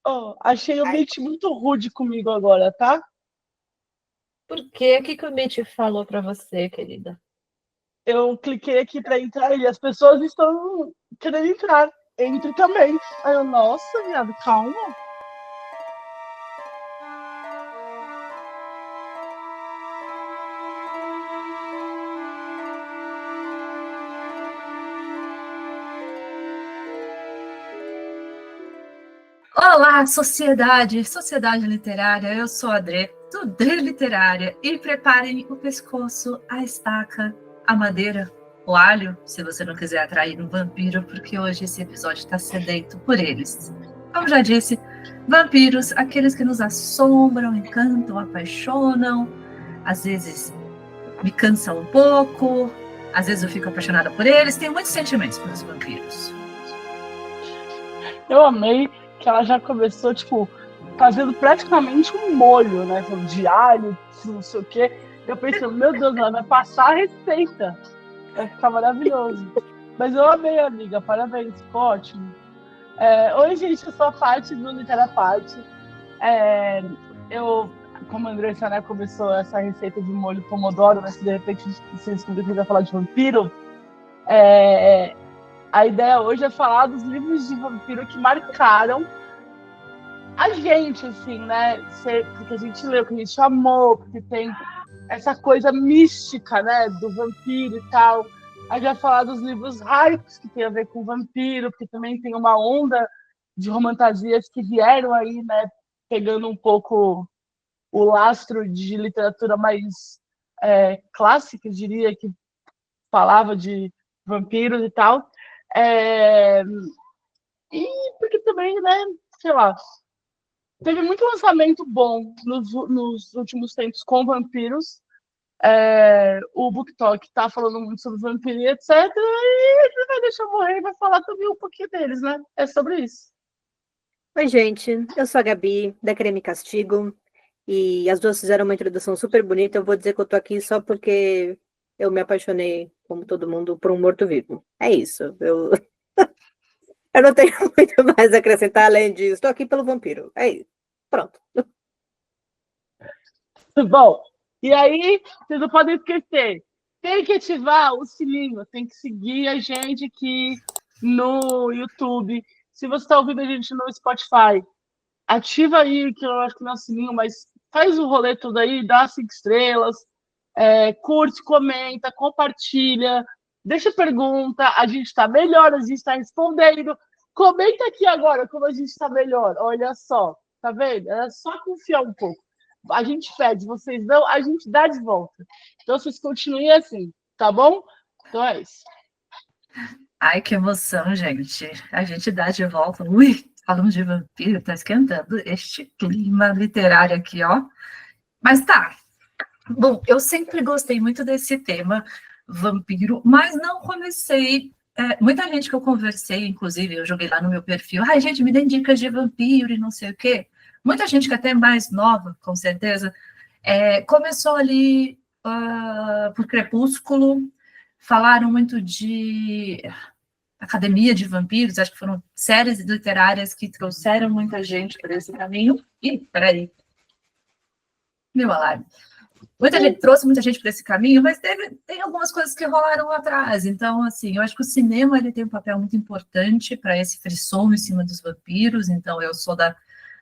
Oh, achei o Ai, Mitch muito rude comigo agora, tá? por quê? O que que o Mitch falou para você, querida? Eu cliquei aqui para entrar e as pessoas estão querendo entrar. Entre também. Aí eu, nossa, viado, calma. Olá, sociedade literária, eu sou a Drê, do Drê Literária, e preparem o pescoço, a estaca, a madeira, o alho, se você não quiser atrair um vampiro, porque hoje esse episódio está sedento por eles. Como já disse, vampiros, aqueles que nos assombram, encantam, apaixonam, às vezes me cansam um pouco, às vezes eu fico apaixonada por eles, tenho muitos sentimentos pelos vampiros. Eu amei que ela já começou, tipo, fazendo praticamente um molho, né? Falando de alho, não sei o quê. Eu pensei, meu Deus, ela vai passar a receita. Vai ficar maravilhoso. Mas eu amei, amiga. Parabéns, ficou ótimo. Oi, gente, eu sou a Paty do Literaparte. Eu, como a Andressa, né, começou essa receita de molho pomodoro, mas se de repente vocês descobrirem que vai falar de vampiro, a ideia hoje é falar dos livros de vampiro que marcaram a gente, assim, né? Porque a gente leu, que a gente amou, porque tem essa coisa mística, né, do vampiro e tal. A gente vai falar dos livros hypes que tem a ver com vampiro, porque também tem uma onda de romantasias que vieram aí, né, pegando um pouco o lastro de literatura mais clássica, eu diria, que falava de vampiros e tal. É, e porque também, né, sei lá, teve muito lançamento bom nos últimos tempos com vampiros. O BookTok tá falando muito sobre vampiros, etc. E a gente vai deixar morrer e vai falar também um pouquinho deles, né? É sobre isso. Oi, gente. Eu sou a Gabi, da Creme Castigo. E as duas fizeram uma introdução super bonita. Eu vou dizer que eu tô aqui só porque eu me apaixonei, como todo mundo, por um morto-vivo. É isso. Eu não tenho muito mais a acrescentar além disso. Estou aqui pelo vampiro. É isso. Pronto. Bom, e aí, vocês não podem esquecer, tem que ativar o sininho, tem que seguir a gente aqui no YouTube. Se você está ouvindo a gente no Spotify, ativa aí, que eu acho que não é o sininho, mas faz o rolê tudo aí, dá 5 estrelas, curte, comenta, compartilha, deixa pergunta, a gente está melhor, a gente está respondendo. Comenta aqui agora como a gente está melhor, olha só, tá vendo? É só confiar um pouco. A gente pede, vocês dão, a gente dá de volta. Então vocês continuem assim, tá bom? Então é isso. Ai, que emoção, gente. A gente dá de volta. Ui, falando de vampiro, tá esquentando este clima literário aqui, ó. Mas tá. Bom, eu sempre gostei muito desse tema, vampiro, mas não comecei. Muita gente que eu conversei, inclusive, eu joguei lá no meu perfil, ai, gente, me dê dicas de vampiro e não sei o quê. Muita gente que até é mais nova, com certeza, começou ali por Crepúsculo, falaram muito de Academia de Vampiros, acho que foram séries literárias que trouxeram muita gente por esse caminho. Ih, peraí, meu alarme. Muita gente trouxe muita gente para esse caminho, mas tem algumas coisas que rolaram lá atrás. Então, assim, eu acho que o cinema ele tem um papel muito importante para esse frisson em cima dos vampiros. Então, eu sou da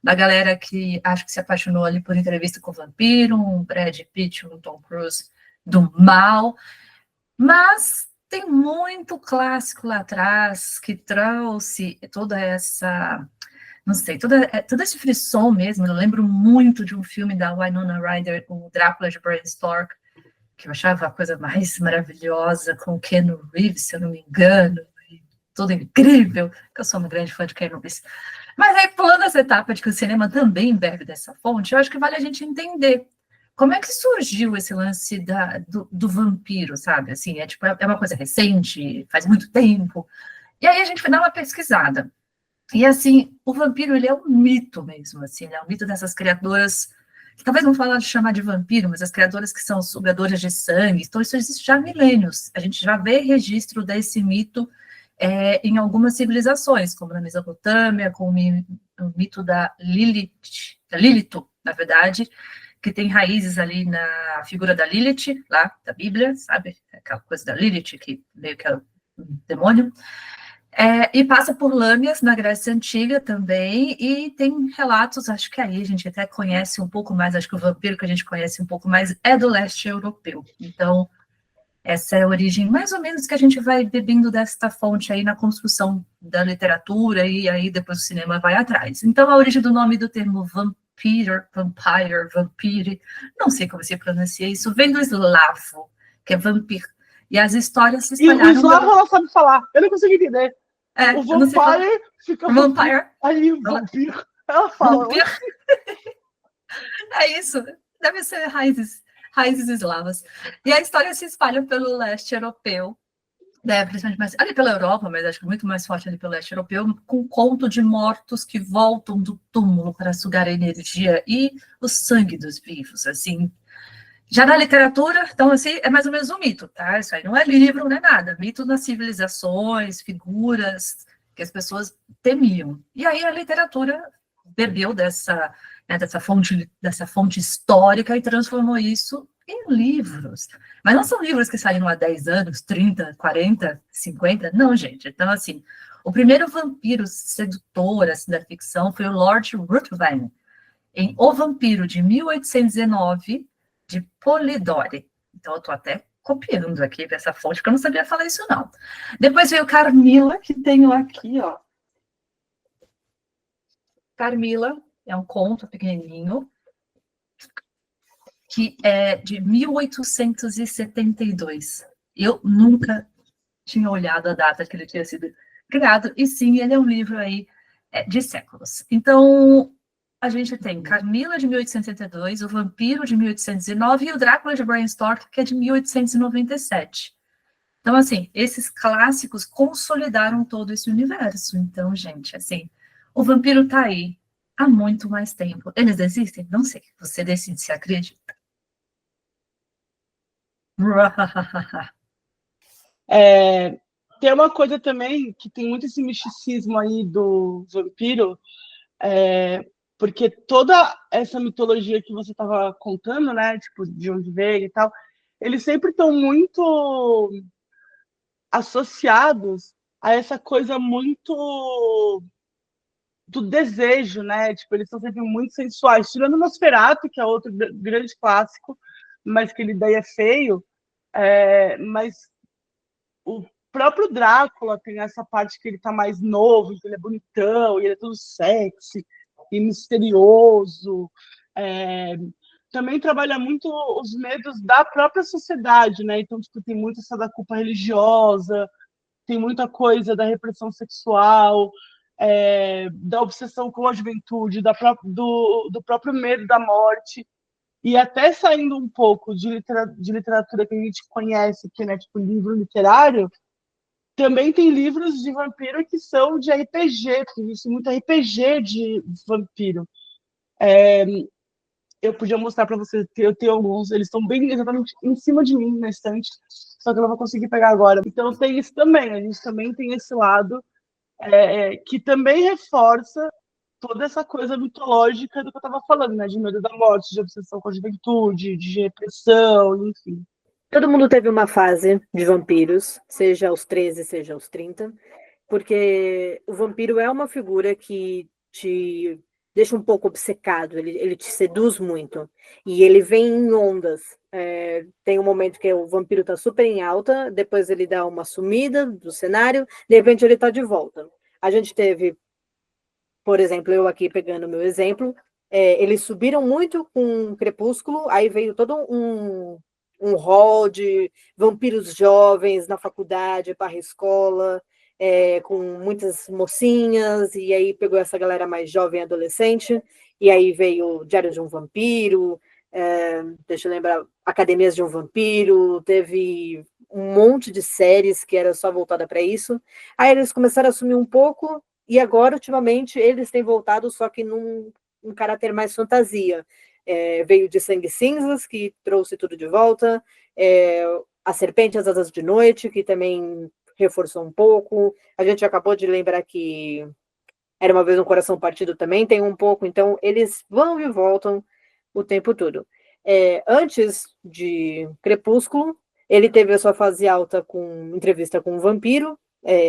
galera que acho que se apaixonou ali por Entrevista com o Vampiro, um Brad Pitt, um Tom Cruise do mal. Mas tem muito clássico lá atrás que trouxe toda essa, não sei, todo esse frisson mesmo. Eu lembro muito de um filme da Winona Ryder, o Drácula de Bram Stoker, que eu achava a coisa mais maravilhosa, com o Keanu Reeves, se eu não me engano, tudo incrível, que eu sou uma grande fã de Keanu Reeves. Mas aí, pulando essa etapa de que o cinema também bebe dessa fonte, eu acho que vale a gente entender como é que surgiu esse lance do vampiro, sabe? Assim, é uma coisa recente, faz muito tempo. E aí a gente foi dar uma pesquisada. E assim, o vampiro, ele é um mito mesmo, assim, é um mito dessas criaturas, que talvez não falar de chamar de vampiro, mas as criaturas que são sugadoras de sangue. Então isso existe já há milênios. A gente já vê registro desse mito em algumas civilizações, como na Mesopotâmia, com o mito da Lilith, na verdade, que tem raízes ali na figura da Lilith, lá da Bíblia, sabe? Aquela coisa da Lilith, que meio que é um demônio. E passa por Lâmias, na Grécia Antiga também, e tem relatos, acho que aí a gente até conhece um pouco mais, acho que o vampiro que a gente conhece um pouco mais é do leste europeu. Então, essa é a origem, mais ou menos, que a gente vai bebendo desta fonte aí na construção da literatura, e aí depois o cinema vai atrás. Então, a origem do nome do termo vampire, não sei como se pronuncia isso, vem do eslavo, que é vampir. E as histórias se espalharam... E o eslavo ela sabe falar, eu não consigo entender. O vampire fica vampire. Aí o vampiro, ela fala. É isso, deve ser raízes eslavas. E a história se espalha pelo leste europeu, né, principalmente ali pela Europa, mas acho que muito mais forte ali pelo leste europeu, com conto de mortos que voltam do túmulo para sugar a energia e o sangue dos vivos, assim. Já na literatura, então, assim, é mais ou menos um mito, tá? Isso aí não é livro, não é nada. Mito nas civilizações, figuras que as pessoas temiam. E aí a literatura bebeu dessa fonte histórica e transformou isso em livros. Mas não são livros que saíram há 10 anos, 30, 40, 50, não, gente. Então, assim, o primeiro vampiro sedutor assim, da ficção foi o Lord Ruthven, em O Vampiro, de 1819, de Polidori. Então, eu estou até copiando aqui dessa fonte, porque eu não sabia falar isso, não. Depois veio Carmila, que tenho aqui, ó. Carmila é um conto pequenininho, que é de 1872. Eu nunca tinha olhado a data que ele tinha sido criado, e sim, ele é um livro aí de séculos. Então, a gente tem Carmila, de 1872, O Vampiro, de 1819, e o Drácula, de Bram Stoker, que é de 1897. Então, assim, esses clássicos consolidaram todo esse universo. Então, gente, assim, o vampiro tá aí há muito mais tempo. Eles existem? Não sei. Você decide se acredita. Tem uma coisa também que tem muito esse misticismo aí do vampiro, porque toda essa mitologia que você estava contando, né, tipo, de onde veio e tal, eles sempre estão muito associados a essa coisa muito do desejo, né? Tipo, eles são sempre muito sensuais. Tirando o Nosferatu, que é outro grande clássico, mas que ele daí é feio. Mas o próprio Drácula tem essa parte que ele tá mais novo, que ele é bonitão, e ele é tudo sexy e misterioso. Também trabalha muito os medos da própria sociedade, né? Então, tipo, tem muito essa da culpa religiosa, tem muita coisa da repressão sexual, da obsessão com a juventude, do próprio medo da morte, e até saindo um pouco de literatura que a gente conhece, que é, né, tipo livro literário, também tem livros de vampiro que são de RPG, porque existe muito RPG de vampiro. Eu podia mostrar para você, eu tenho alguns, eles estão bem exatamente em cima de mim na estante, só que eu não vou conseguir pegar agora. Então tem isso também, a gente também tem esse lado que também reforça toda essa coisa mitológica do que eu estava falando, né? De medo da morte, de obsessão com a juventude, de repressão, enfim. Todo mundo teve uma fase de vampiros, seja aos 13, seja aos 30, porque o vampiro é uma figura que te deixa um pouco obcecado, ele te seduz muito, e ele vem em ondas. Tem um momento que o vampiro está super em alta, depois ele dá uma sumida do cenário, de repente ele está de volta. A gente teve, por exemplo, eu aqui pegando o meu exemplo, eles subiram muito com Crepúsculo, aí veio todo um hall de vampiros jovens na faculdade, barra escola, com muitas mocinhas, e aí pegou essa galera mais jovem, adolescente, e aí veio Diário de um Vampiro, deixa eu lembrar, Academias de um Vampiro, teve um monte de séries que era só voltada para isso. Aí eles começaram a assumir um pouco, e agora, ultimamente, eles têm voltado, só que num caráter mais fantasia. Veio de Sangue Cinzas, que trouxe tudo de volta, A Serpente às Asas de Noite, que também reforçou um pouco. A gente acabou de lembrar que Era Uma Vez um Coração Partido também tem um pouco, então eles vão e voltam o tempo todo. Antes de Crepúsculo, ele teve a sua fase alta com entrevista com um vampiro.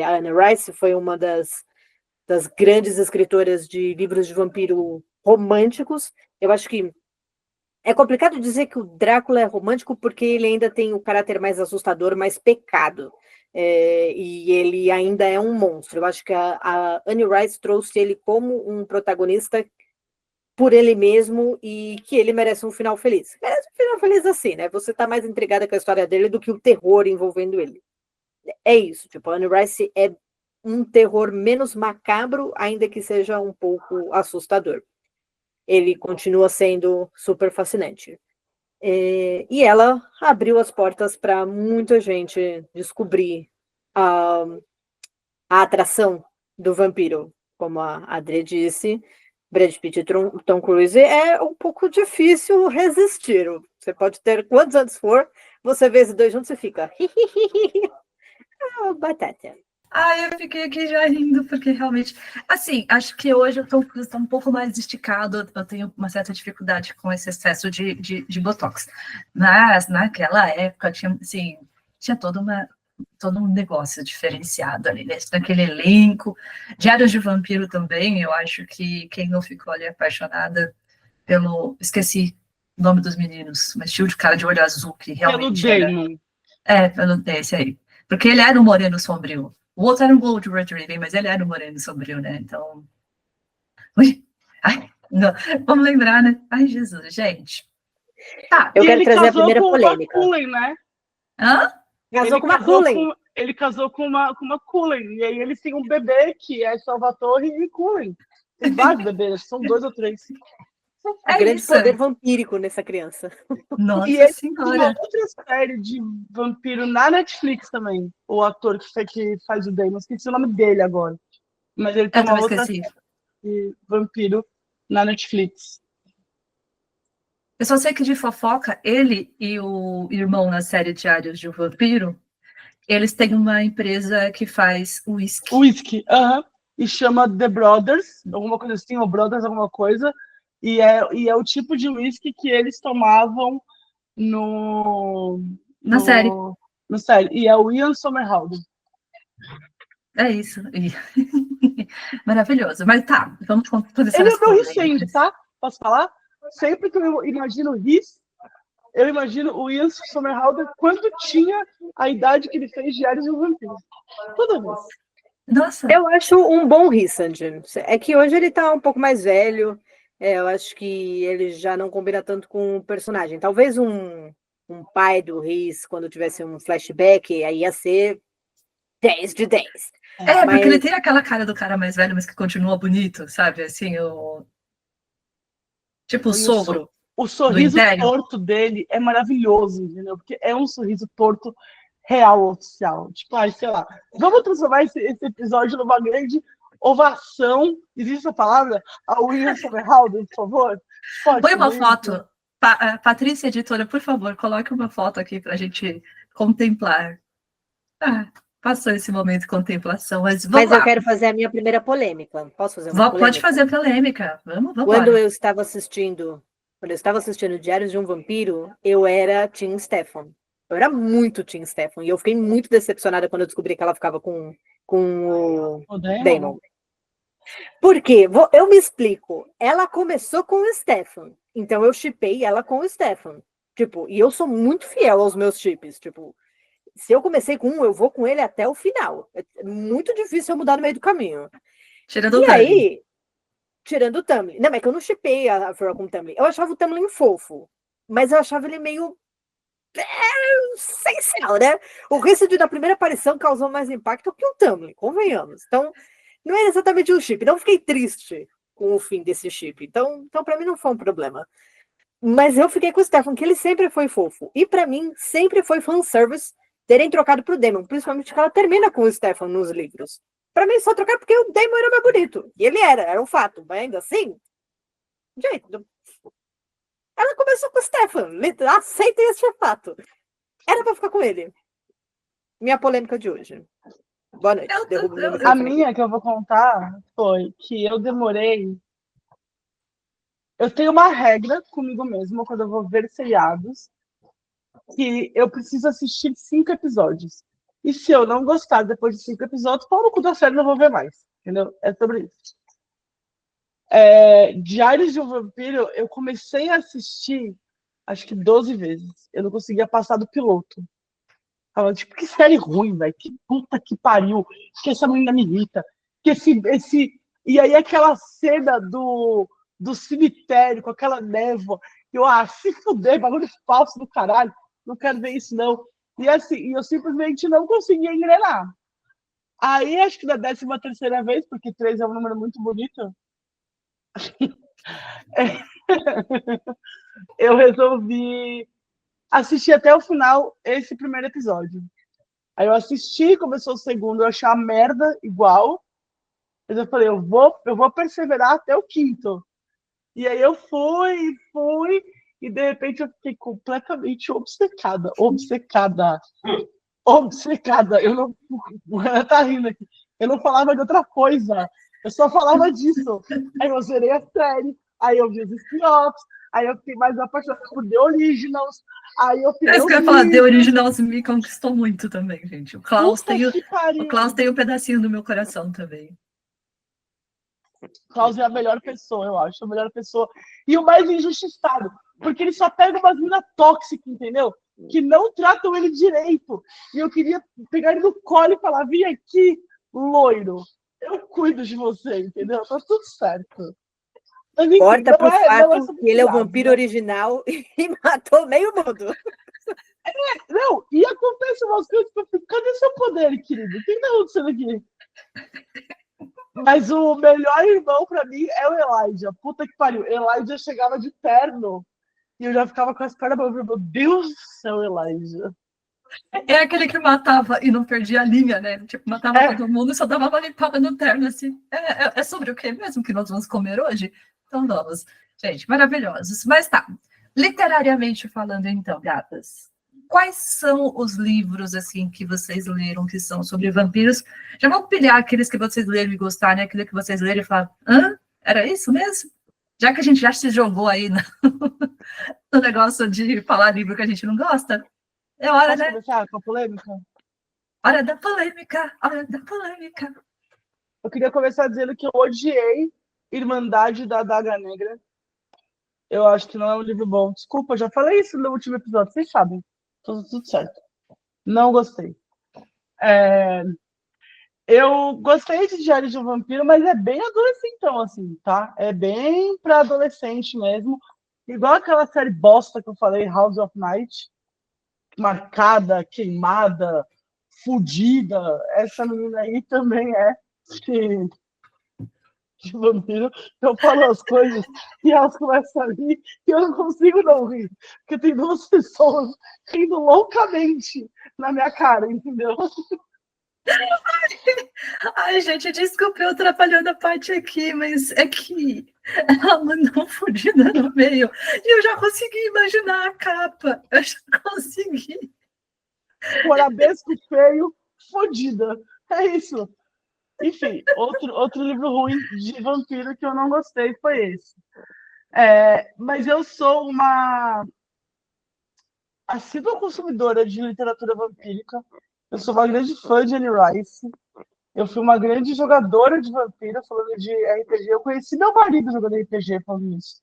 A Anne Rice foi uma das grandes escritoras de livros de vampiro românticos. Eu acho que é complicado dizer que o Drácula é romântico porque ele ainda tem o caráter mais assustador, mais pecado. E ele ainda é um monstro. Eu acho que a Anne Rice trouxe ele como um protagonista por ele mesmo e que ele merece um final feliz. Merece um final feliz assim, né? Você tá mais intrigada com a história dele do que o terror envolvendo ele. É isso, tipo, a Anne Rice é um terror menos macabro, ainda que seja um pouco assustador. Ele continua sendo super fascinante. E ela abriu as portas para muita gente descobrir a atração do vampiro. Como a Adri disse, Brad Pitt e Tom Cruise é um pouco difícil resistir. Você pode ter quantos anos for, você vê esses dois juntos e fica... batata. Eu fiquei aqui já rindo, porque realmente, assim, acho que hoje eu estou um pouco mais esticado, eu tenho uma certa dificuldade com esse excesso de Botox. Mas naquela época tinha, assim, tinha todo um negócio diferenciado ali, naquele elenco. Diários de Vampiro também, eu acho que quem não ficou ali apaixonada esqueci o nome dos meninos, mas tinha o cara de olho azul que realmente Pelo Damon. pelo esse aí. Porque ele era um moreno sombrio. O outro era um Gold Retriever, mas ele era um moreno sombrio, né? Então... Ui! Ai, não. Vamos lembrar, né? Ai, Jesus, gente. Tá. Eu quero trazer a primeira polêmica. Cullen, né? Hã? Casou com uma Cullen. Ele casou com uma Cullen. E aí eles têm um bebê que é Salvatore e Cullen. Tem vários bebês, são 2 ou 3. Grande poder vampírico nessa criança. Nossa E ele Senhora. tem uma outra série de vampiro na Netflix também. O ator que faz o Damon, esqueci o nome dele agora. Mas ele tem uma outra série de vampiro na Netflix. Eu só sei que de fofoca, ele e o irmão na série Diários de um Vampiro, eles têm uma empresa que faz whisky. Whisky, e chama The Brothers, alguma coisa assim, ou Brothers, alguma coisa. E é o tipo de whisky que eles tomavam na série. Na série. E é o Ian Somerhalder. É isso. Maravilhoso. Mas tá, vamos fazer ele é meu recente, tá? Posso falar? Sempre que eu imagino Riz, eu imagino o Ian Somerhalder quando tinha a idade que ele fez Diários de um Vampiro. Toda vez. Nossa. Eu acho um bom Rissand. É que hoje ele tá um pouco mais velho. Eu acho que ele já não combina tanto com o personagem. Talvez um pai do Riz, quando tivesse um flashback, aí ia ser 10 de 10. Mas... porque ele tem aquela cara do cara mais velho, mas que continua bonito, sabe? Assim, tipo o sogro. O sorriso torto dele é maravilhoso, entendeu? Porque é um sorriso torto real, oficial. Tipo, sei lá, vamos transformar esse episódio numa grande ovação, existe essa palavra? A William Somerhalder, por favor. Põe uma foto. Patrícia, editora, por favor, coloque uma foto aqui para a gente contemplar. Passou esse momento de contemplação, mas vamos lá. Eu quero fazer a minha primeira polêmica. Posso fazer uma polêmica? Pode fazer polêmica. Vamos Quando eu estava assistindo Diários de um Vampiro, eu era Team Stefan. Eu era muito Team Stefan. E eu fiquei muito decepcionada quando eu descobri que ela ficava com o Damon. Por quê? Eu me explico. Ela começou com o Stefan. Então eu shippei ela com o Stefan. Tipo, e eu sou muito fiel aos meus chips. Tipo, se eu comecei com um, eu vou com ele até o final. É muito difícil eu mudar no meio do caminho. Tirando o Tamlin. Não, é que eu não shippei a Flora com o Tamlin. Eu achava o Tamlin fofo. Mas eu achava ele meio... essencial, né? O Rissand na primeira aparição causou mais impacto que o Tamlin, convenhamos. Então, não era exatamente um chip. Não fiquei triste com o fim desse chip. Então para mim não foi um problema. Mas eu fiquei com o Stefan, que ele sempre foi fofo. E para mim, sempre foi fanservice terem trocado pro Damon. Principalmente que ela termina com o Stefan nos livros. Para mim, só trocar porque o Damon era mais bonito. E ele era um fato. Mas ainda assim, gente, ela começou com o Stefan. Aceitem esse fato. Era pra ficar com ele. minha polêmica de hoje. Boa noite. Derruba o meu A microfone. minha que eu vou contar foi que eu demorei. Eu tenho uma regra comigo mesma quando eu vou ver seriados, que eu preciso assistir 5 episódios. E se eu não gostar depois de 5 episódios, pau no cu da série, não vou ver mais. Entendeu? É sobre isso. Diários de um Vampiro, eu comecei a assistir acho que 12 vezes. Eu não conseguia passar do piloto. Tava tipo, que série ruim, velho. Que puta que pariu. Que essa menina me irrita. Que esse... E aí aquela cena do cemitério com aquela névoa. Eu, se fuder, bagulho falso do caralho. Não quero ver isso, não. E assim, eu simplesmente não conseguia engrenar. Aí, acho que da 13ª vez, porque 3 é um número muito bonito, eu resolvi assistir até o final esse primeiro episódio. Aí eu assisti, começou o segundo, eu achei uma merda igual. Mas eu falei, eu vou perseverar até o 5º. E aí eu fui, e de repente eu fiquei completamente obcecada. Eu não. Ela tá rindo aqui. Eu não falava de outra coisa. Eu só falava disso. Aí eu zerei a série, aí eu vi os spin-offs, aí eu fiquei mais apaixonada por The Originals, aí eu É isso que eu ia falar, The Originals me conquistou muito também, gente. O Klaus tem um pedacinho do meu coração também. Klaus é a melhor pessoa, eu acho, a melhor pessoa. E o mais injustiçado, porque ele só pega umas minas tóxicas, entendeu? Que não tratam ele direito. E eu queria pegar ele no colo e falar, vem aqui, loiro, eu cuido de você, entendeu? Tá tudo certo. Mas, enfim, Corta pro fato sobre que ele é o nada, vampiro né? original e matou meio mundo. Não, e acontece umas coisas que eu fico, cadê seu poder, querido? O que tá acontecendo aqui? Mas o melhor irmão pra mim é o Elijah. Puta que pariu. Elijah chegava de terno e eu já ficava com as pernas pra ouvir. Meu Deus do céu, Elijah. É aquele que matava e não perdia a linha, né? Tipo, matava todo mundo e só dava uma limpada no terno, assim. É sobre o que mesmo que nós vamos comer hoje? Então vamos. Gente, maravilhosos. Mas tá, literariamente falando então, gatas, quais são os livros, assim, que vocês leram que são sobre vampiros? Já vou pilhar aqueles que vocês leram e gostarem, aquele que vocês leram e falar, era isso mesmo? Já que a gente já se jogou aí no negócio de falar livro que a gente não gosta, é hora, Posso né? começar com a polêmica? Hora da polêmica, hora da polêmica. Eu queria começar dizendo que eu odiei Irmandade da Adaga Negra. Eu acho que não é um livro bom. Desculpa, eu já falei isso no último episódio, vocês sabem. Tudo certo. Não gostei. Eu gostei de Diário de um Vampiro, mas é bem adolescentão, assim, tá? É bem pra adolescente mesmo. Igual aquela série bosta que eu falei, House of Night. Marcada, queimada, fudida. Essa menina aí também é de vampiro. Eu falo as coisas e elas começam a rir e eu não consigo não rir. Porque tem 2 pessoas rindo loucamente na minha cara, entendeu? Ai, gente, desculpa eu atrapalhando a parte aqui, mas é que ela mandou fodida no meio e eu já consegui imaginar a capa. Eu já consegui. Corabesco feio, fodida. É isso. Enfim, outro livro ruim de vampiro que eu não gostei foi esse. Mas eu sou uma assídua consumidora de literatura vampírica. Eu sou uma grande fã de Anne Rice. Eu fui uma grande jogadora de vampiro, falando de RPG. Eu conheci meu marido jogando RPG, falando isso.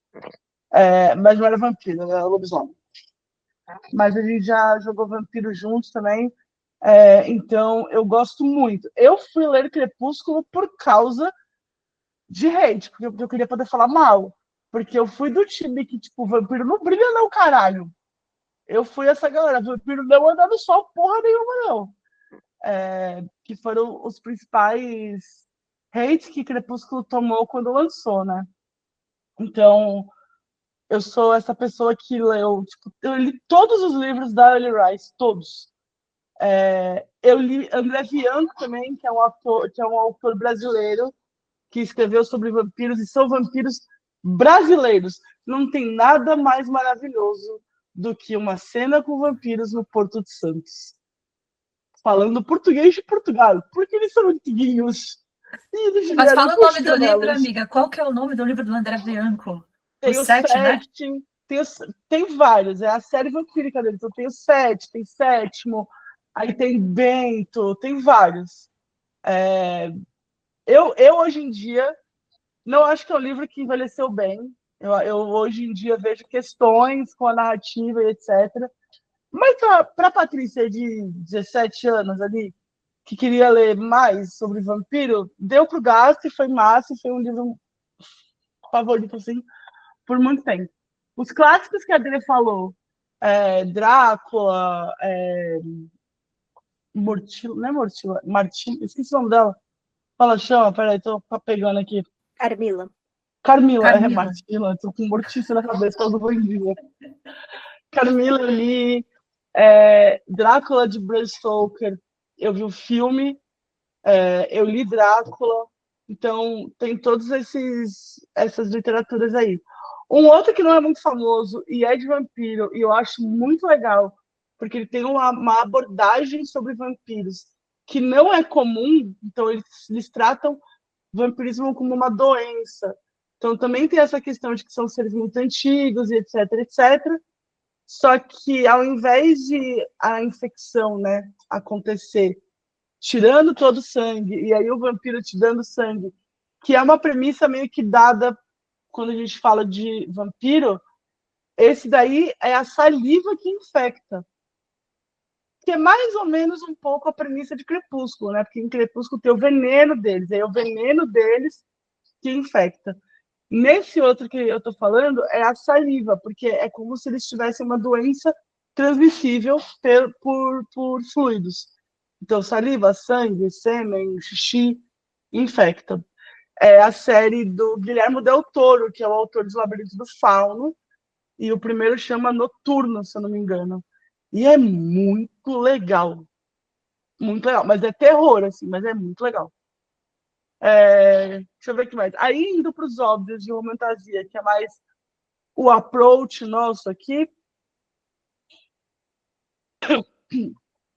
Mas não era vampiro, era lobisomem. Mas a gente já jogou vampiro juntos também. Então, eu gosto muito. Eu fui ler Crepúsculo por causa de hate, porque eu queria poder falar mal. Porque eu fui do time que, tipo, vampiro não brilha não, caralho. Eu fui essa galera, vampiro não anda no sol porra nenhuma, não. Que foram os principais hates que Crepúsculo tomou quando lançou, né? Então, eu sou essa pessoa que leu, tipo, eu li todos os livros da Anne Rice, todos. Eu li André Bianco também, que é um autor brasileiro que escreveu sobre vampiros, e são vampiros brasileiros. Não tem nada mais maravilhoso do que uma cena com vampiros no Porto de Santos. falando português de Portugal, porque eles são antiguinhos. E eles Mas vieram fala o com nome do livro, chinelos. amiga. Qual que é o nome do livro do André Bianco? O Tem o 7, né? 7, tem vários, é a série vampírica dele, então tem o 7, tem sétimo, aí tem Bento, tem vários. Eu hoje em dia não acho que é um livro que envelheceu bem. Eu hoje em dia vejo questões com a narrativa e etc. Mas para a Patrícia de 17 anos ali, que queria ler mais sobre vampiro, deu pro gasto e foi massa, e foi um livro favorito, assim, por muito tempo. Os clássicos que a Adri falou, Drácula, Mortila, não é Mortila, Martim, esqueci o nome dela. Fala, chama, peraí, tô pegando aqui. Carmila. Carmila, Carmila. Martila, tô com Mortícia na cabeça, quase vou dia. Carmila, eu li Drácula de Bram Stoker, eu vi o filme, eu li Drácula, então tem todas essas literaturas aí. Um outro que não é muito famoso e é de vampiro, e eu acho muito legal, porque ele tem uma abordagem sobre vampiros que não é comum, então eles tratam vampirismo como uma doença. Então também tem essa questão de que são seres muito antigos e etc, etc. Só que ao invés de a infecção, né, acontecer tirando todo o sangue, e aí o vampiro te dando sangue, que é uma premissa meio que dada quando a gente fala de vampiro, esse daí é a saliva que infecta. Que é mais ou menos um pouco a premissa de Crepúsculo, né? Porque em Crepúsculo tem o veneno deles, aí é o veneno deles que infecta. Nesse outro que eu tô falando, é a saliva, porque é como se eles tivessem uma doença transmissível por fluidos. Então, saliva, sangue, sêmen, xixi, infecta. É a série do Guilherme Del Toro, que é o autor dos Labirintos do Fauno, e o primeiro chama Noturno, se eu não me engano. E é muito legal. Muito legal. Mas é terror, assim, mas é muito legal. Deixa eu ver o que mais. Aí, indo para os óbvios de fantasia, que é mais o approach nosso aqui,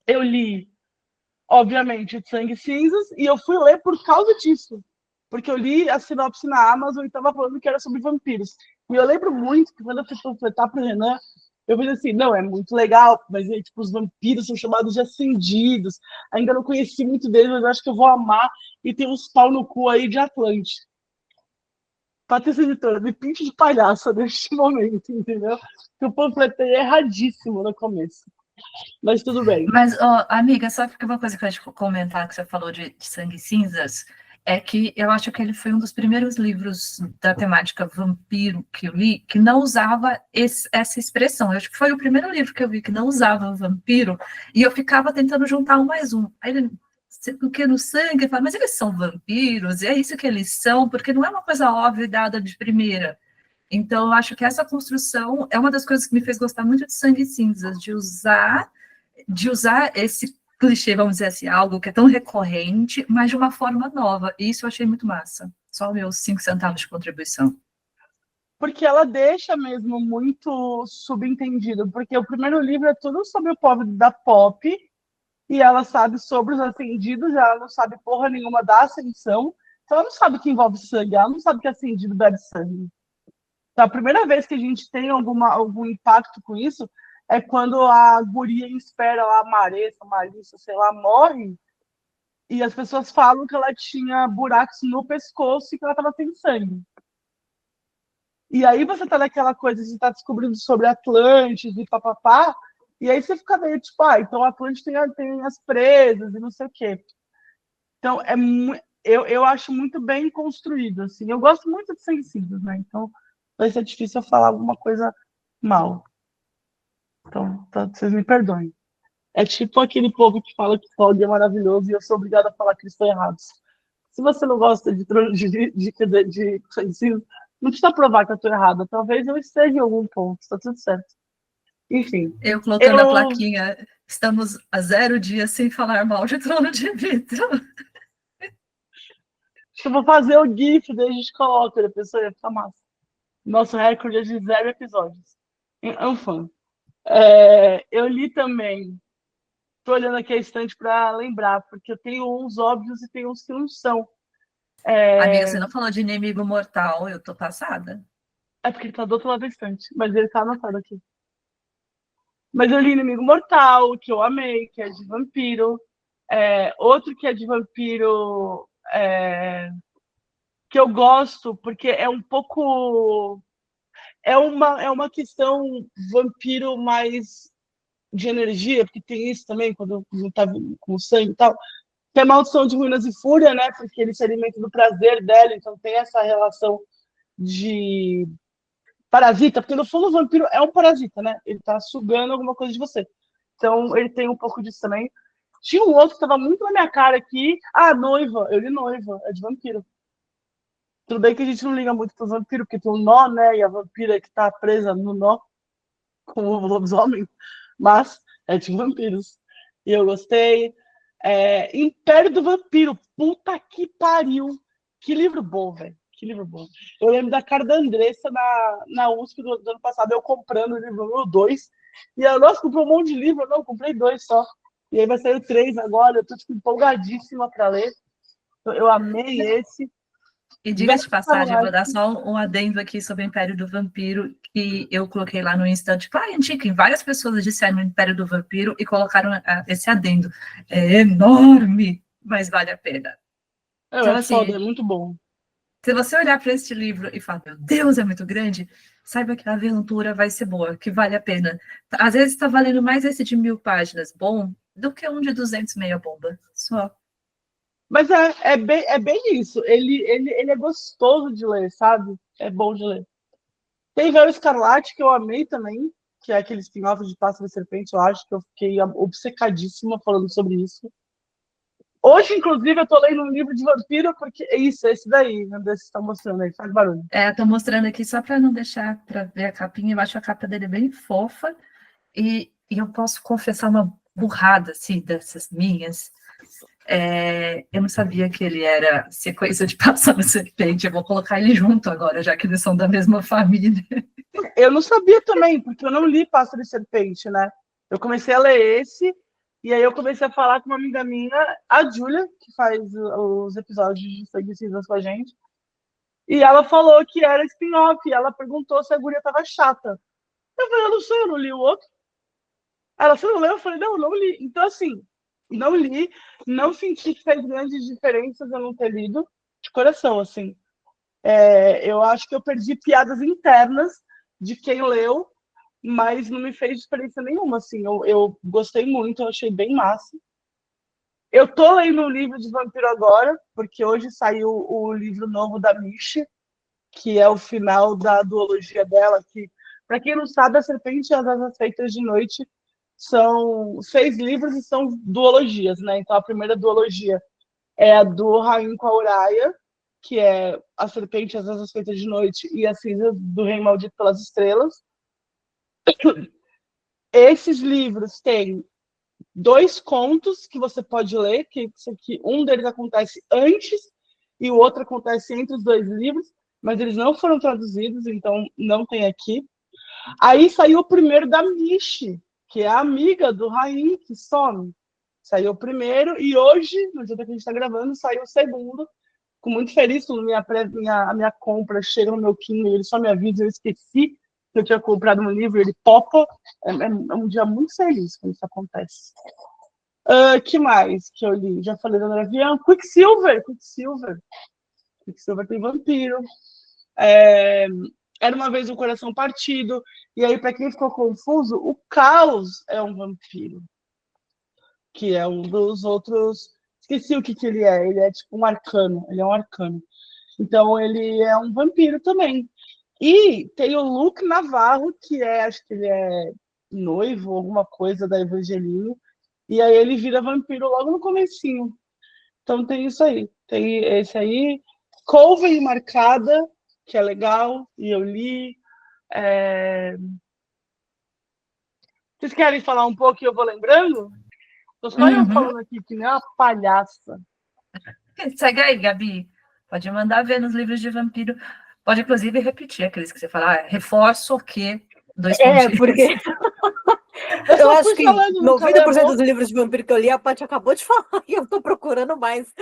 eu li, obviamente, Sangue e Cinzas, e eu fui ler por causa disso. Porque eu li a sinopse na Amazon e estava falando que era sobre vampiros. E eu lembro muito que quando eu fui completar para o Renan, eu falei assim, não, é muito legal, mas tipo, os vampiros são chamados de ascendidos. Ainda não conheci muito deles, mas acho que eu vou amar. E tem uns pau no cu aí de Atlante. Patrícia Editora, me pinte de palhaça neste momento, entendeu? Eu panfletei erradíssimo no começo. Mas tudo bem. Mas, ó, amiga, só porque uma coisa que eu ia te comentar que você falou de Sangue e Cinzas é que eu acho que ele foi um dos primeiros livros da temática vampiro que eu li que não usava essa expressão. Eu acho que foi o primeiro livro que eu vi que não usava vampiro e eu ficava tentando juntar um mais um. Aí ele, porque no sangue, eu falo, mas eles são vampiros, e é isso que eles são, porque não é uma coisa óbvia e dada de primeira. Então, eu acho que essa construção é uma das coisas que me fez gostar muito de Sangue e Cinzas, de usar esse clichê, vamos dizer assim, algo que é tão recorrente, mas de uma forma nova. E isso eu achei muito massa. Só meus 5 centavos de contribuição. Porque ela deixa mesmo muito subentendido, porque o primeiro livro é tudo sobre o povo da Pop, e ela sabe sobre os ascendidos, ela não sabe porra nenhuma da ascensão, então ela não sabe que envolve sangue, ela não sabe que ascendido bebe sangue. Então, a primeira vez que a gente tem algum impacto com isso é quando a guria espera lá, a Marissa, sei lá, morre, e as pessoas falam que ela tinha buracos no pescoço e que ela estava sem sangue. E aí você tá naquela coisa de estar descobrindo sobre Atlantis e papapá, e aí você fica meio tipo, então Atlantis tem as presas e não sei o quê. Então, eu acho muito bem construído, assim. Eu gosto muito de Sensíveis, né? Então, vai ser difícil eu falar alguma coisa mal. Então, vocês me perdoem. É tipo aquele povo que fala que Fog é maravilhoso e eu sou obrigada a falar que eles estão errados. Se você não gosta de Sensíveis, não precisa provar que eu estou errada. Talvez eu esteja em algum ponto, está tudo certo. Enfim. Eu colocando a plaquinha, estamos a 0 dias sem falar mal de Trono de Vidro. Acho que eu vou fazer o GIF, daí a gente coloca, a pessoa ia ficar massa. Nosso recorde é de 0 episódios. Enfim. Eu li também tô olhando aqui a estante para lembrar, porque eu tenho uns óbvios e tenho uns que não são. Amiga, você não falou de Inimigo Mortal, eu tô passada. É porque ele tá do outro lado da estante, mas ele tá anotado aqui. Mas eu li Inimigo Mortal, que eu amei, que é de vampiro. Outro que é de vampiro, que eu gosto, porque é um pouco. É uma questão vampiro mais de energia, porque tem isso também, quando não tá com sangue e tal. Que é Maldição de Ruínas e Fúria, né? Porque ele se alimenta do prazer dela, então tem essa relação de parasita, porque no fundo o vampiro é um parasita, né? Ele tá sugando alguma coisa de você. Então ele tem um pouco disso também. Tinha um outro que tava muito na minha cara aqui. Noiva. Eu li Noiva, é de vampiro. Tudo bem que a gente não liga muito pro vampiro, porque tem um nó, né? E a vampira que tá presa no nó, com o lobisomem. Mas é de vampiros. E eu gostei. Império do Vampiro. Puta que pariu. Que livro bom, velho. Que livro bom. Eu lembro da cara da Andressa na USP do ano passado, eu comprando o livro 2. E ela, nossa, comprou um monte de livro. Não, comprei 2 só. E aí vai sair o 3 agora. Eu tô tipo, empolgadíssima para ler. Eu amei esse. E diga-se de passagem, eu vou dar só um adendo aqui sobre o Império do Vampiro, que eu coloquei lá no Instant Client, que várias pessoas disseram o Império do Vampiro e colocaram esse adendo. É enorme, mas vale a pena. Então, assim, foda, é muito bom. Se você olhar para este livro e falar, meu Deus, é muito grande, saiba que a aventura vai ser boa, que vale a pena. Às vezes está valendo mais esse de 1000 páginas bom do que um de 200 meia bomba. Só. Mas é bem isso. Ele é gostoso de ler, sabe? É bom de ler. Tem Véu Escarlate, que eu amei também, que é aquele spin-off de Pássaro e Serpente, eu acho que eu fiquei obcecadíssima falando sobre isso. Hoje, inclusive, eu tô lendo um livro de vampiro, porque é isso, é esse daí, né? Desse que você tá mostrando aí, faz barulho. Tô mostrando aqui só para não deixar para ver a capinha. Eu acho a capa dele bem fofa. E eu posso confessar uma burrada, assim, dessas minhas. Eu não sabia que ele era sequência de Pássaro e Serpente. Eu vou colocar ele junto agora, já que eles são da mesma família. Eu não sabia também, porque eu não li Pássaro e Serpente, né? Eu comecei a ler esse, e aí eu comecei a falar com uma amiga minha, a Júlia, que faz os episódios de Sangue e Cinzas com a gente, e ela falou que era spin-off, e ela perguntou se a guria tava chata. Eu falei, eu não sei, eu não li o outro. Ela, você não leu? Eu falei, não li. Então, assim, não li, não senti que fez grandes diferenças eu não ter lido, de coração, assim. Eu acho que eu perdi piadas internas de quem leu, mas não me fez diferença nenhuma, assim. Eu gostei muito, eu achei bem massa. Eu tô lendo um livro de vampiro agora, porque hoje saiu o livro novo da Mishi, que é o final da duologia dela, que, para quem não sabe, A Serpente e as Asas Feitas de Noite são 6 livros e são duologias, né? Então, a primeira duologia é a do Rainha com a Uraia, que é A Serpente, as Asas Feitas de Noite e A Cinza do Rei Maldito pelas Estrelas. Esses livros têm 2 contos que você pode ler, que um deles acontece antes e o outro acontece entre os 2 livros, mas eles não foram traduzidos, então não tem aqui. Aí saiu o primeiro da Mishi, que é a amiga do Rain, que some. Saiu o primeiro, e hoje, no dia que a gente está gravando, saiu o segundo. Fico muito feliz quando a minha compra chega no meu Kindle e ele só me avisa, eu esqueci que eu tinha comprado um livro, ele popa. É um dia muito feliz quando isso acontece. Que mais que eu li? Já falei da André Vian. Quicksilver tem vampiro. Era uma vez um Coração Partido. E aí, para quem ficou confuso, o Caos é um vampiro. Que é um dos outros... Esqueci o que ele é. Ele é tipo um arcano. Ele é um arcano. Então, ele é um vampiro também. E tem o Luke Navarro, que acho que ele é noivo, alguma coisa da Evangeline. E aí ele vira vampiro logo no comecinho. Então tem isso aí. Tem esse aí. Coven Marcada, que é legal, e eu li. Vocês querem falar um pouco e eu vou lembrando? Tô só eu falando aqui, que nem uma palhaça. Segue aí, Gabi. Pode mandar ver nos livros de vampiro. Pode, inclusive, repetir aqueles que você fala. Reforço o quê? 2 pontinhos. Porque Eu só acho fui que falando, nunca 90% levou. dos livros de vampiro que eu li, a Paty acabou de falar e eu tô procurando mais.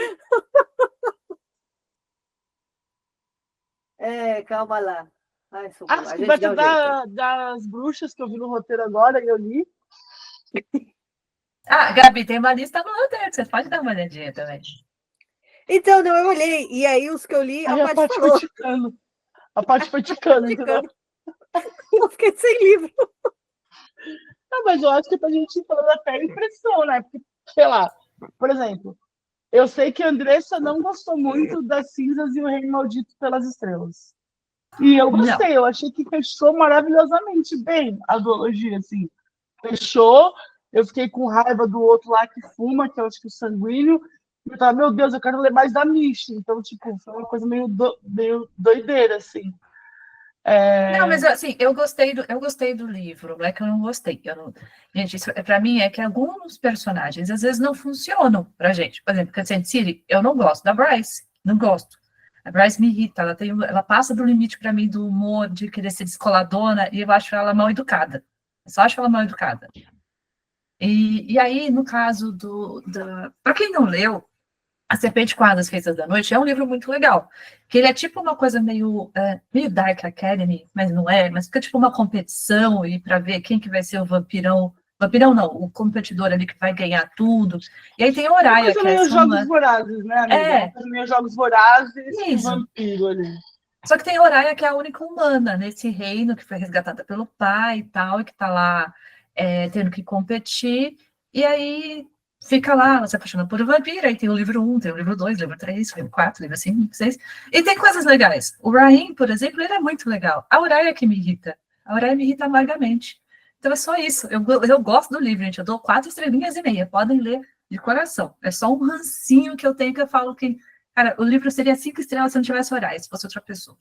É, calma lá. Ai, socorro. As A gente dá cobertas um jeito. das bruxas que eu vi no roteiro agora, eu li. Ah, Gabi, tem uma lista no roteiro, você pode dar uma olhadinha também. Então, não, eu olhei. E aí, os que eu li, a Aí a Paty parte foi falou. ticando. A parte foi ticando, entendeu? Ficando. Eu fiquei sem livro. Não, mas eu acho que pra gente ir falando até a impressão, né? Porque, sei lá, por exemplo, eu sei que a Andressa não gostou muito das cinzas e o Reino Maldito pelas Estrelas. E eu Não. gostei, eu achei que fechou maravilhosamente bem a duologia, assim. Fechou, eu fiquei com raiva do outro lá que fuma, que eu acho que é o Sanguíneo, e eu tava, meu Deus, eu quero ler mais da Misty. Então, tipo, foi uma coisa meio doideira, assim. Não, mas assim, eu gostei do livro, não é que eu não gostei. Gente, isso para mim é que alguns personagens às vezes não funcionam pra gente. Por exemplo, Kansas City, eu não gosto da Bryce, não gosto. A Bryce me irrita, ela passa do limite para mim do humor, de querer ser descoladona, e eu acho ela mal educada. Eu só acho ela mal educada. E aí, no caso para quem não leu, A Serpente com Asas Feitas da Noite é um livro muito legal, que ele é tipo uma coisa meio Dark Academy, mas não é, mas fica tipo uma competição e para ver quem que vai ser o vampirão não, o competidor ali que vai ganhar tudo. E aí tem a Uma Oraya, coisa que é meio essa Jogos humana. Vorazes, né, amiga? Uma É, coisa meio Jogos Vorazes com isso. vampiro ali. Só que tem a Oraya, que é a única humana nesse reino, que foi resgatada pelo pai e tal, e que está lá tendo que competir. E aí fica lá, ela se apaixona por um vampiro, aí tem o livro 1, tem o livro 2, livro 3, livro 4, livro 5, livro 6. E tem coisas legais. O Rain, por exemplo, ele é muito legal. A Oraya que me irrita. A Oraya me irrita amargamente. Então é só isso. Eu gosto do livro, gente. Eu dou 4,5 estrelas. Podem ler de coração. É só um rancinho que eu tenho que eu falo que cara, o livro seria 5 estrelas se não tivesse horário, se fosse outra pessoa.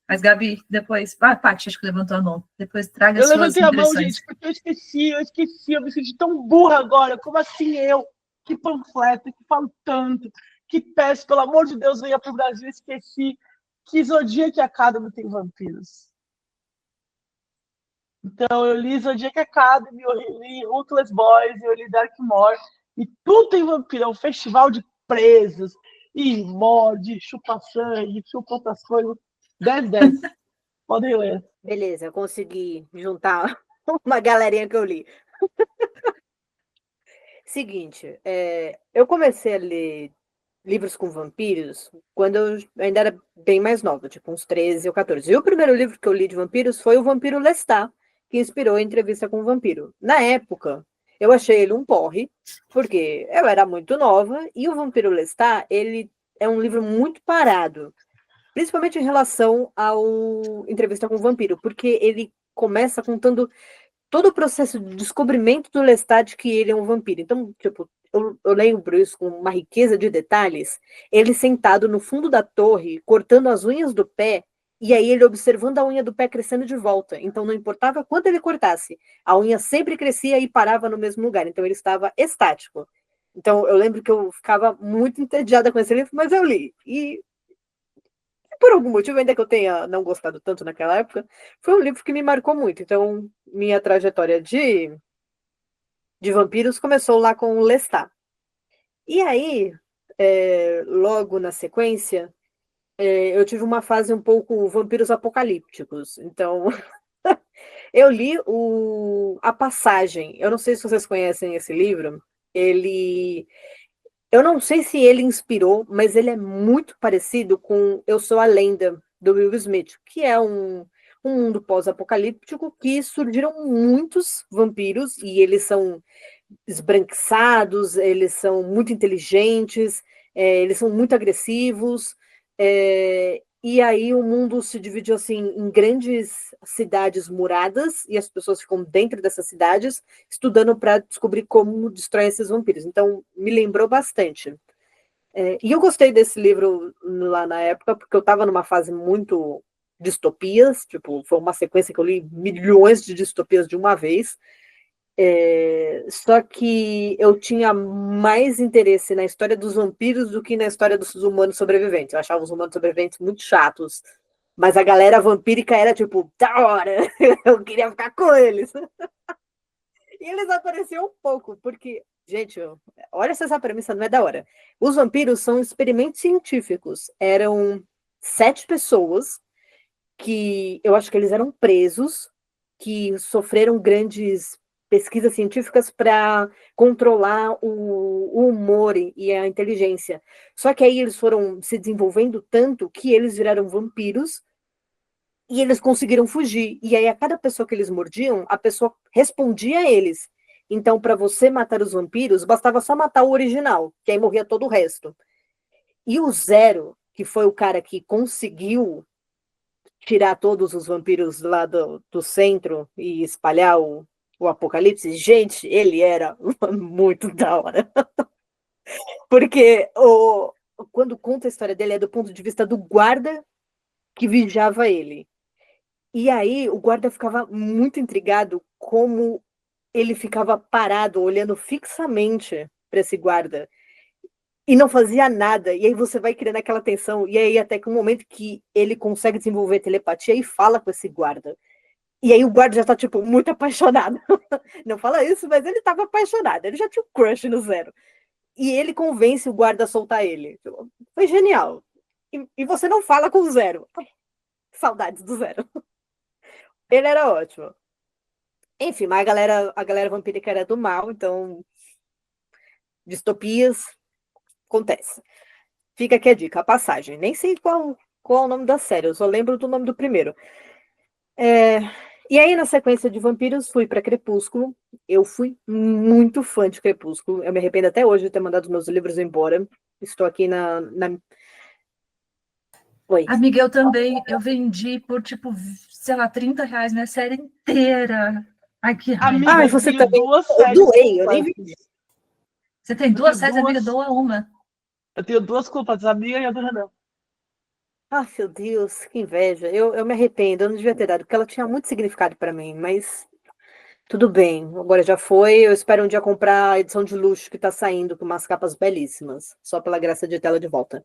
Mas, Gabi, depois. Ah, Paty, acho que levantou a mão. Depois traga Eu suas levantei a mão, impressões. gente, porque eu me senti tão burra agora. Como assim eu? Que panfleto, que falo tanto, que peço, pelo amor de Deus, venha pro Brasil, esqueci que Zodíaco Academy tem vampiros. Então, eu li Zodíaco Academy, eu li Ruthless Boys, eu li Darkmoor, e tudo tem vampiro. É um festival de presas, e morde, chupa sangue, chupa outras coisas. 10/10. Podem ler. Beleza, eu consegui juntar uma galerinha que eu li. Seguinte, eu comecei a ler livros com vampiros quando eu ainda era bem mais nova, tipo uns 13 ou 14. E o primeiro livro que eu li de vampiros foi O Vampiro Lestat, que inspirou a Entrevista com o Vampiro. Na época, eu achei ele um porre, porque eu era muito nova, e O Vampiro Lestat, ele é um livro muito parado, principalmente em relação ao Entrevista com o Vampiro, porque ele começa contando todo o processo de descobrimento do Lestat que ele é um vampiro. Então, tipo, eu lembro isso com uma riqueza de detalhes. Ele sentado no fundo da torre, cortando as unhas do pé, e aí ele observando a unha do pé crescendo de volta. Então, não importava quanto ele cortasse, a unha sempre crescia e parava no mesmo lugar. Então, ele estava estático. Então, eu lembro que eu ficava muito entediada com esse livro, mas eu li. E por algum motivo, ainda que eu tenha não gostado tanto naquela época, foi um livro que me marcou muito. Então, minha trajetória de vampiros começou lá com o Lestat. E aí, logo na sequência, eu tive uma fase um pouco vampiros apocalípticos. Então, eu li A Passagem. Eu não sei se vocês conhecem esse livro. Eu não sei se ele inspirou, mas ele é muito parecido com Eu Sou a Lenda, do Will Smith, que é um mundo pós-apocalíptico que surgiram muitos vampiros e eles são esbranquiçados, eles são muito inteligentes, eles são muito agressivos, e aí o mundo se dividiu assim em grandes cidades muradas e as pessoas ficam dentro dessas cidades estudando para descobrir como destrói esses vampiros. Então me lembrou bastante. E eu gostei desse livro lá na época porque eu estava numa fase muito distopias, tipo, foi uma sequência que eu li milhões de distopias de uma vez. Só que eu tinha mais interesse na história dos vampiros do que na história dos humanos sobreviventes. Eu achava os humanos sobreviventes muito chatos. Mas a galera vampírica era tipo, da hora, eu queria ficar com eles. E eles apareciam um pouco, porque, gente, olha se essa premissa não é da hora. Os vampiros são experimentos científicos. Eram 7 pessoas que eu acho que eles eram presos, que sofreram grandes pesquisas científicas para controlar o humor e a inteligência. Só que aí eles foram se desenvolvendo tanto que eles viraram vampiros e eles conseguiram fugir. E aí, a cada pessoa que eles mordiam, a pessoa respondia a eles. Então, para você matar os vampiros, bastava só matar o original, que aí morria todo o resto. E o Zero, que foi o cara que conseguiu tirar todos os vampiros lá do centro e espalhar o apocalipse, gente, ele era muito da hora. Porque quando conta a história dele é do ponto de vista do guarda que vigiava ele. E aí o guarda ficava muito intrigado como ele ficava parado, olhando fixamente para esse guarda e não fazia nada. E aí você vai criando aquela tensão, e aí até que um momento que ele consegue desenvolver telepatia e fala com esse guarda. E aí o guarda já tá, tipo, muito apaixonado. Não fala isso, mas ele tava apaixonado. Ele já tinha um crush no Zero. E ele convence o guarda a soltar ele. Foi genial. E você não fala com o Zero. Ai, saudades do Zero. Ele era ótimo. Enfim, mas a galera vampírica era do mal, então distopias acontece. Fica aqui a dica, a passagem. Nem sei qual é o nome da série, eu só lembro do nome do primeiro. E aí, na sequência de vampiros, fui para Crepúsculo. Eu fui muito fã de Crepúsculo. Eu me arrependo até hoje de ter mandado os meus livros embora. Estou aqui na... Oi. Amiga, eu também, eu vendi por, tipo, sei lá, R$ 30 minha série inteira. Ai, que raiva. Amiga, Ah, eu você tenho também. duas Eu séries doei, eu nem culpas. vi. Você tem Eu 2 tenho séries, amiga, duas, doa uma. eu tenho duas culpas, a minha e a do Renan. Ah, meu Deus, que inveja. Eu me arrependo, eu não devia ter dado, porque ela tinha muito significado para mim, mas tudo bem. Agora já foi. Eu espero um dia comprar a edição de luxo que tá saindo, com umas capas belíssimas, só pela graça de tela de volta.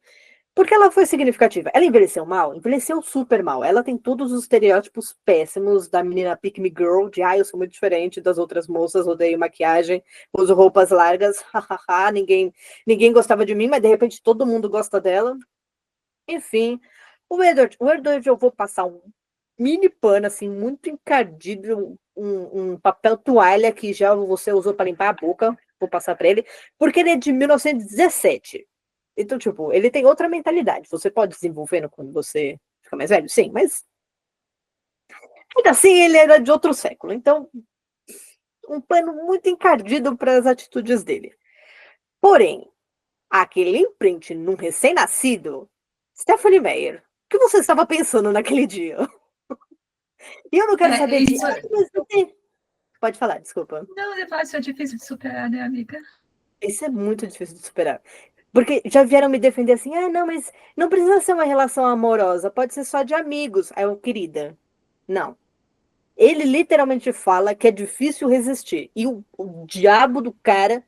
Porque ela foi significativa. Ela envelheceu mal? Envelheceu super mal. Ela tem todos os estereótipos péssimos da menina Pick Me Girl, de eu sou muito diferente das outras moças, odeio maquiagem, uso roupas largas, hahaha, ninguém gostava de mim, mas de repente todo mundo gosta dela. Enfim, o Edward eu vou passar um mini pano, assim, muito encardido, um papel toalha que já você usou para limpar a boca, vou passar para ele, porque ele é de 1917. Então, tipo, ele tem outra mentalidade. Você pode desenvolvendo quando você fica mais velho, sim, mas ainda assim ele era de outro século. Então, um pano muito encardido para as atitudes dele. Porém, aquele imprint num recém-nascido, Stephanie Meyer, o que você estava pensando naquele dia? E eu não quero saber de. Isso, Mas pode falar, desculpa. não, é fácil, é difícil de superar, né, amiga? Isso é muito difícil de superar. Porque já vieram me defender assim, não, mas não precisa ser uma relação amorosa, pode ser só de amigos. Aí eu, querida, não. Ele literalmente fala que é difícil resistir. E o diabo do cara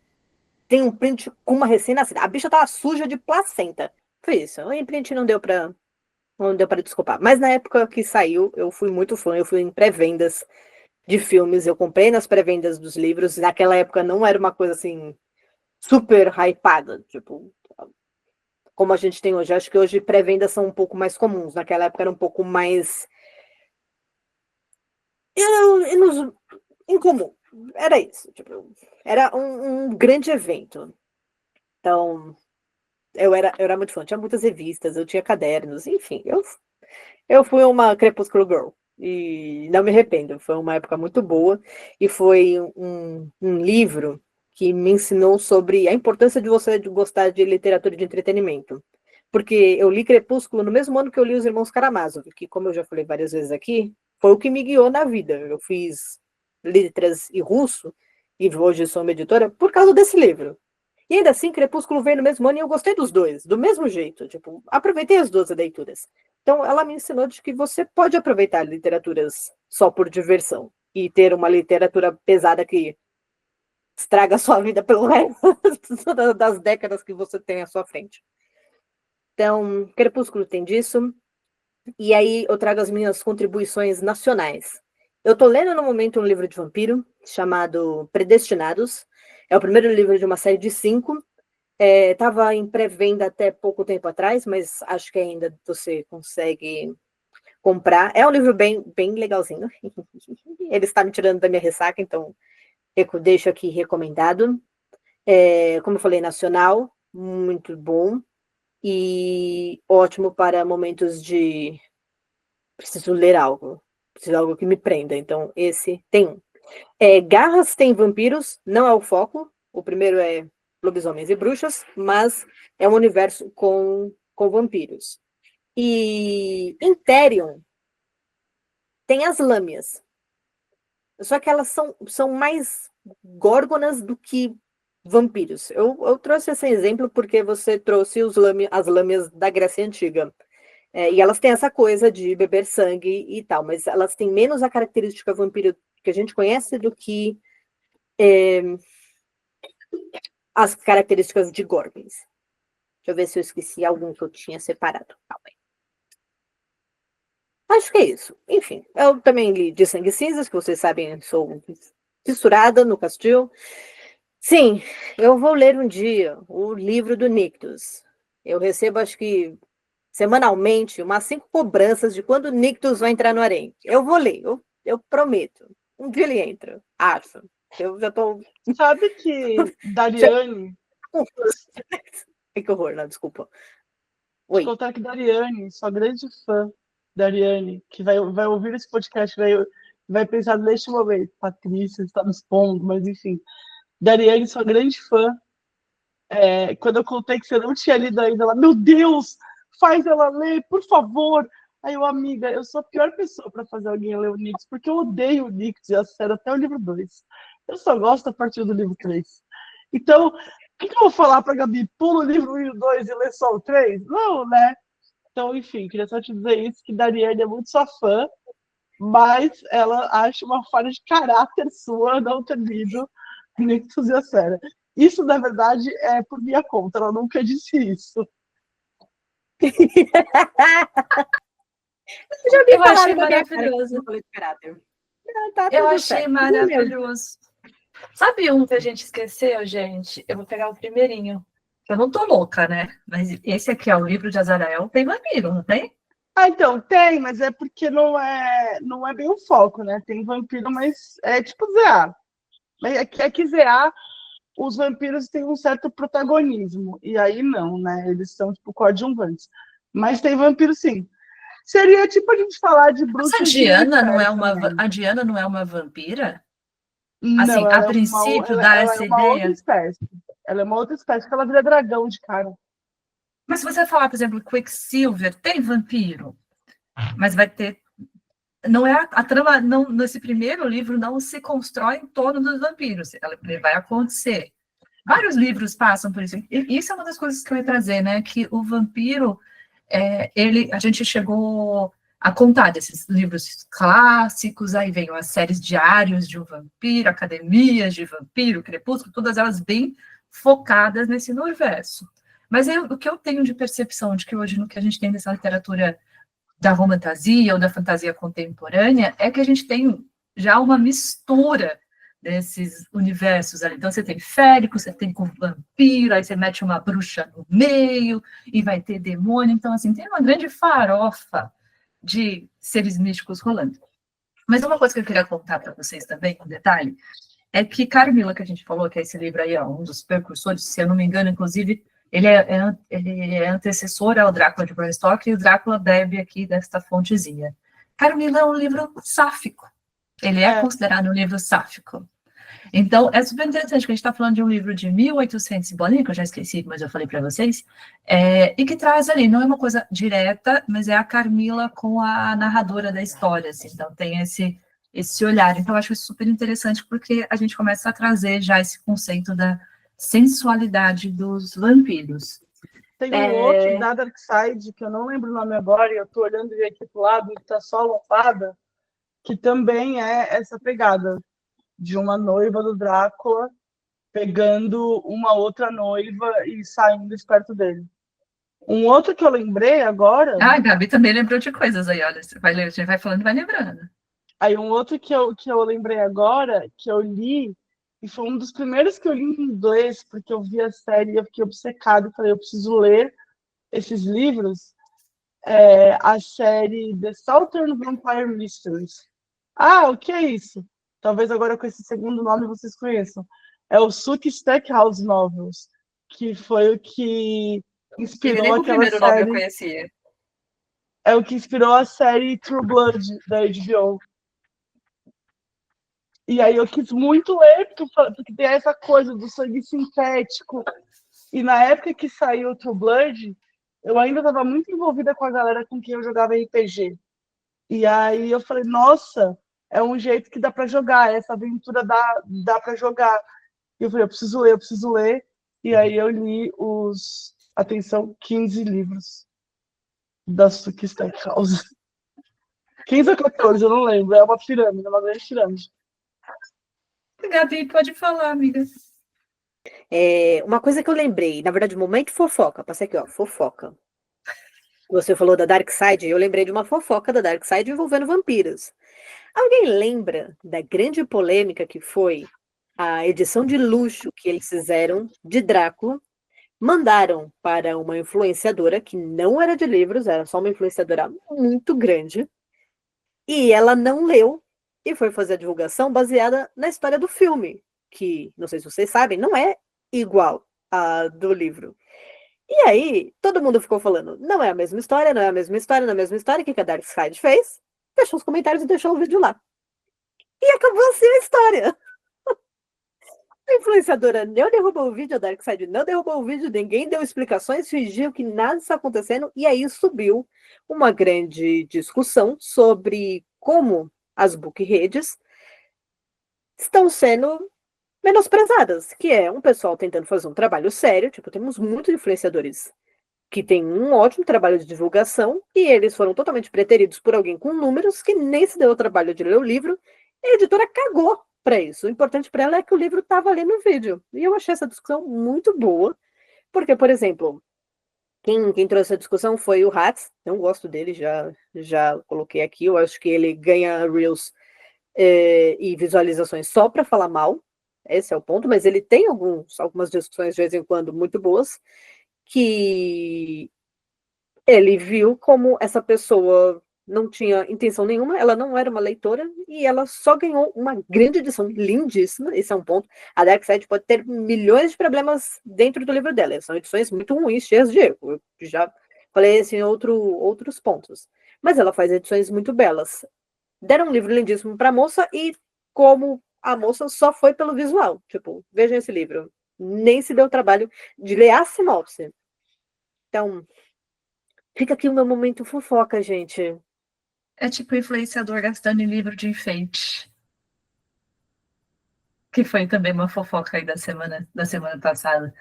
tem um print com uma recém-nascida. A bicha tava suja de placenta. Foi isso. O imprint não deu para desculpar. Mas na época que saiu, eu fui muito fã, eu fui em pré-vendas de filmes, eu comprei nas pré-vendas dos livros. Naquela época não era uma coisa assim super hypada, tipo, como a gente tem hoje. Acho que hoje pré-vendas são um pouco mais comuns. Naquela época era um pouco mais incomum. Era isso, tipo, era um grande evento. Então, eu era muito fã. Tinha muitas revistas, eu tinha cadernos, enfim. Eu fui uma Crepúsculo Girl. E não me arrependo. Foi uma época muito boa. E foi um livro que me ensinou sobre a importância de você gostar de literatura de entretenimento. Porque eu li Crepúsculo no mesmo ano que eu li Os Irmãos Karamazov, que, como eu já falei várias vezes aqui, foi o que me guiou na vida. Eu fiz letras e russo, e hoje sou uma editora, por causa desse livro. E ainda assim, Crepúsculo veio no mesmo ano e eu gostei dos dois, do mesmo jeito. Tipo, aproveitei as duas leituras. Então, ela me ensinou de que você pode aproveitar literaturas só por diversão e ter uma literatura pesada que estraga a sua vida pelo resto das décadas que você tem à sua frente. Então, Crepúsculo tem disso. E aí eu trago as minhas contribuições nacionais. Eu tô lendo no momento um livro de vampiro chamado Predestinados. É o primeiro livro de uma série de 5. Tava em pré-venda até pouco tempo atrás, mas acho que ainda você consegue comprar. É um livro bem, bem legalzinho. Ele está me tirando da minha ressaca, então eu deixo aqui recomendado. Como eu falei, nacional, muito bom. E ótimo para momentos de preciso ler algo. Preciso de algo que me prenda. Então, esse tem um. Garras tem vampiros, não é o foco. O primeiro é lobisomens e bruxas, mas é um universo com vampiros. E Interion tem as lâmias. Só que elas são mais górgonas do que vampiros. Eu trouxe esse exemplo porque você trouxe as lâmias da Grécia Antiga. E elas têm essa coisa de beber sangue e tal, mas elas têm menos a característica vampiro que a gente conhece do que as características de Gorgons. Deixa eu ver se eu esqueci algum que eu tinha separado. Calma aí. Acho que é isso. Enfim, eu também li de Sangue e Cinzas, que vocês sabem, sou fissurada no Castil. Sim, eu vou ler um dia o livro do Nictus. Eu recebo, acho que semanalmente, umas 5 cobranças de quando o Nictus vai entrar no harém. Eu vou ler, eu prometo. Um dia ele entra, acho. Eu já tô... Sabe que Dariane... Que horror, não, desculpa. Vou Oi. contar que Dariane, sua grande fã, Dariane, que vai ouvir esse podcast, vai pensar neste momento, Patrícia está me expondo, mas enfim. Dariane, sua grande fã, quando eu contei que você não tinha lido ainda, ela, meu Deus, faz ela ler, por favor. Aí eu, amiga, eu sou a pior pessoa para fazer alguém ler o Nix, porque eu odeio o Nix e a série até o livro 2. Eu só gosto a partir do livro 3. Então, o que eu vou falar para Gabi? Pula o livro 1 e o 2 e lê só o 3? Não, né? Então, enfim, queria só te dizer isso, que Dariane é muito sua fã, mas ela acha uma falha de caráter sua não ter lido Nictus e a Série. Isso, na verdade, é por minha conta, ela nunca disse isso. Eu achei maravilhoso. Eu achei maravilhoso. Sabe um que a gente esqueceu, gente? Eu vou pegar o primeirinho. Eu não tô louca, né? Mas esse aqui é o livro de Azarael. Tem vampiro, não tem? Então, tem, mas é porque não é bem o foco, né? Tem vampiro, mas é tipo ZA. Mas é que ZA, os vampiros têm um certo protagonismo. E aí não, né? Eles são tipo coadjuvantes. Mas tem vampiro sim. Seria tipo a gente falar de bruxa. Mas a Diana não é uma vampira? Assim, Não, a princípio dá essa ideia. Outra espécie. Ela é uma outra espécie, que ela vira dragão de cara. Mas se você falar, por exemplo, Quicksilver, tem vampiro, mas vai ter. Não é a trama, não, nesse primeiro livro não se constrói em torno dos vampiros, ele vai acontecer. Vários livros passam por isso. E isso é uma das coisas que eu ia trazer, né? Que o vampiro, a gente chegou a contar desses livros clássicos, aí vem as séries diários de um vampiro, academias de vampiro, crepúsculo, todas elas bem focadas nesse universo. Mas o que eu tenho de percepção de que hoje, no que a gente tem dessa literatura da romantasia ou da fantasia contemporânea, é que a gente tem já uma mistura desses universos ali. Então, você tem férico, você tem com vampiro, aí você mete uma bruxa no meio, e vai ter demônio. Então, assim, tem uma grande farofa de seres místicos rolando. Mas uma coisa que eu queria contar para vocês também, um detalhe, é que Carmila, que a gente falou, que é esse livro aí, ó, um dos precursores, se eu não me engano, inclusive, ele é antecessor ao Drácula de Bram Stoker, e o Drácula bebe aqui desta fontezinha. Carmila é um livro sáfico. Ele é considerado um livro sáfico. Então, é super interessante que a gente está falando de um livro de 1800 e bolinha, que eu já esqueci, mas eu falei para vocês, e que traz ali, não é uma coisa direta, mas é a Carmila com a narradora da história, assim, então tem esse olhar. Então, eu acho isso super interessante, porque a gente começa a trazer já esse conceito da sensualidade dos vampiros. Tem um outro da Dark Side, que eu não lembro o nome agora, e eu estou olhando ele aqui pro lado, que está só lombada, que também é essa pegada de uma noiva do Drácula pegando uma outra noiva e saindo de perto dele. Um outro que eu lembrei agora... Ah, a Gabi também lembrou de coisas aí, olha, a gente vai falando e vai lembrando. Aí um outro que eu lembrei agora, que eu li, e foi um dos primeiros que eu li em inglês, porque eu vi a série e eu fiquei obcecada, e falei, eu preciso ler esses livros, a série The Southern Vampire Mysteries. Ah, o que é isso? Talvez agora com esse segundo nome vocês conheçam. É o Sookie Stackhouse Novels, que foi o que E inspirou nem o aquela primeiro nome eu série, conhecia. é o que inspirou a série True Blood da HBO. E aí eu quis muito ler, porque tem essa coisa do sangue sintético. E na época que saiu o True Blood, eu ainda estava muito envolvida com a galera com quem eu jogava RPG. E aí eu falei, nossa, é um jeito que dá para jogar, essa aventura dá para jogar. E eu falei, eu preciso ler, eu preciso ler. E aí eu li atenção, 15 livros da Suki Stackhouse. 15 ou 14, eu não lembro. É uma pirâmide, é uma grande pirâmide. Gabi, pode falar, amiga. Uma coisa que eu lembrei, na verdade, momento fofoca. Passei aqui, ó, fofoca. Você falou da Dark Side, eu lembrei de uma fofoca da Dark Side envolvendo vampiros. Alguém lembra da grande polêmica que foi a edição de luxo que eles fizeram de Drácula? Mandaram para uma influenciadora que não era de livros, era só uma influenciadora muito grande, e ela não leu e foi fazer a divulgação baseada na história do filme, que, não sei se vocês sabem, não é igual à do livro. E aí, todo mundo ficou falando, não é a mesma história, não é a mesma história, não é a mesma história. O que a Dark Side fez? Fechou os comentários e deixou o vídeo lá. E acabou assim a história. A influenciadora não derrubou o vídeo, a Dark Side não derrubou o vídeo, ninguém deu explicações, fingiu que nada está acontecendo, e aí subiu uma grande discussão sobre como as book redes estão sendo menosprezadas, que é um pessoal tentando fazer um trabalho sério, tipo, temos muitos influenciadores que têm um ótimo trabalho de divulgação, e eles foram totalmente preteridos por alguém com números que nem se deu o trabalho de ler o livro, e a editora cagou para isso. O importante para ela é que o livro estava ali no vídeo. E eu achei essa discussão muito boa, porque, por exemplo, quem trouxe a discussão foi o Hatz, não gosto dele, já coloquei aqui, eu acho que ele ganha Reels e visualizações só para falar mal, esse é o ponto, mas ele tem algumas discussões de vez em quando muito boas, que ele viu como essa pessoa não tinha intenção nenhuma, ela não era uma leitora e ela só ganhou uma grande edição lindíssima, esse é um ponto. A Dark Side pode ter milhões de problemas dentro do livro dela, são edições muito ruins, cheias de erro, eu já falei isso em outros pontos. Mas ela faz edições muito belas. Deram um livro lindíssimo para a moça e como a moça só foi pelo visual, tipo, vejam esse livro, nem se deu o trabalho de ler a sinopse. Então, fica aqui o meu momento fofoca, gente. É tipo influenciador gastando em livro de enfeite. Que foi também uma fofoca aí da semana passada.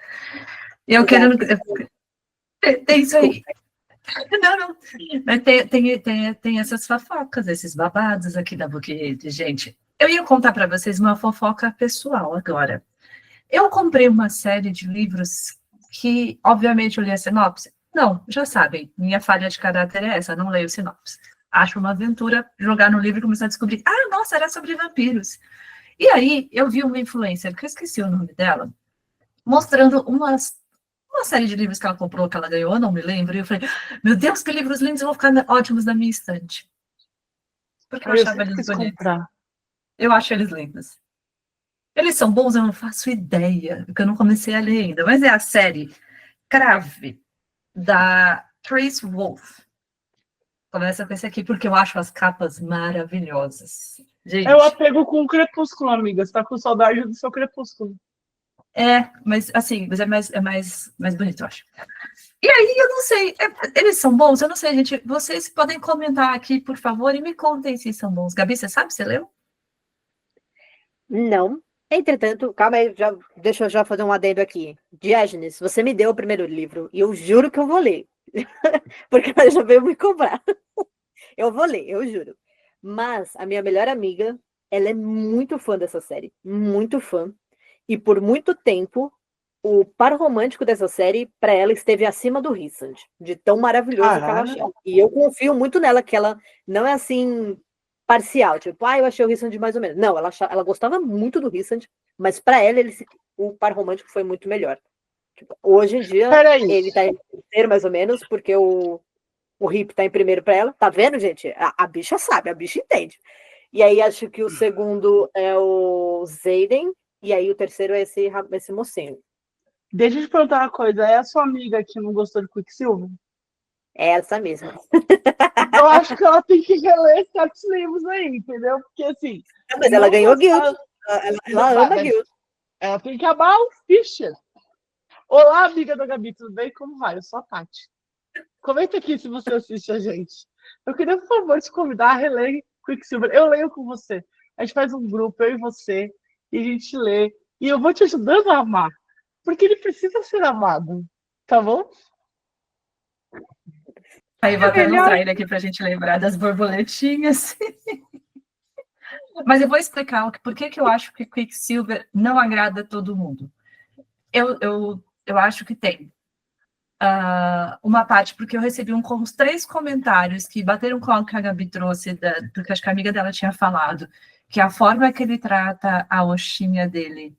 Eu quero. Tem isso aí. Não. Mas tem essas fofocas, esses babados aqui da Bookread, gente. Eu ia contar para vocês uma fofoca pessoal agora. Eu comprei uma série de livros que, obviamente, eu li a sinopse. Não, já sabem, minha falha de caráter é essa, não leio sinopse. Acho uma aventura jogar no livro e começar a descobrir. Ah, nossa, era sobre vampiros. E aí, eu vi uma influencer, que eu esqueci o nome dela, mostrando uma série de livros que ela comprou, que ela ganhou, eu não me lembro. E eu falei, meu Deus, que livros lindos, vão ficar ótimos na minha estante. Porque eu achava eles bonitos. Comprar. Eu acho eles lindos. Eles são bons, eu não faço ideia, porque eu não comecei a ler ainda. Mas é a série Crave, da Trace Wolff. Começa com esse aqui, porque eu acho as capas maravilhosas. Gente, é o apego com o Crepúsculo, amiga. Você tá com saudade do seu Crepúsculo. Mas assim, mas é mais bonito, eu acho. E aí, eu não sei, eles são bons? Eu não sei, gente. Vocês podem comentar aqui, por favor, e me contem se são bons. Gabi, você sabe? Você leu? Não. Entretanto, calma aí, deixa eu já fazer um adendo aqui. Diógenes, você me deu o primeiro livro e eu juro que eu vou ler. Porque ela já veio me cobrar. Eu vou ler, eu juro. Mas a minha melhor amiga, ela é muito fã dessa série. Muito fã. E por muito tempo, o par romântico dessa série, para ela, esteve acima do Rissand. De tão maravilhoso que ela achou. E eu confio muito nela, que ela não é assim parcial, tipo, eu achei o Rissand mais ou menos. Não, ela gostava muito do Rissand, mas para ela, o par romântico foi muito melhor. Tipo, hoje em dia, ele tá em terceiro, mais ou menos, porque o Rip tá em primeiro para ela. Tá vendo, gente? A bicha sabe, a bicha entende. E aí, acho que o segundo é o Zayden, e aí o terceiro é esse mocinho. Deixa eu te perguntar uma coisa. É a sua amiga que não gostou de Quicksilver? É essa mesma. Eu acho que ela tem que reler certos livros aí, entendeu? Porque, assim... Mas ela ganhou Guild. Ela ama Guild. Ela tem que amar o Fischer. Olá, amiga da Gabi, tudo bem? Como vai? Eu sou a Tati. Comenta aqui se você assiste a gente. Eu queria, por favor, te convidar a reler Quicksilver. Eu leio com você. A gente faz um grupo, eu e você, e a gente lê. E eu vou te ajudando a amar. Porque ele precisa ser amado. Tá bom? Aí vou até mostrar ele aqui para a gente lembrar das borboletinhas. Mas eu vou explicar por que eu acho que Quicksilver não agrada todo mundo. Eu acho que tem uma parte, porque eu recebi uns 3 comentários que bateram com o que a Gabi trouxe, porque acho que a amiga dela tinha falado, que a forma que ele trata a Oshinha dele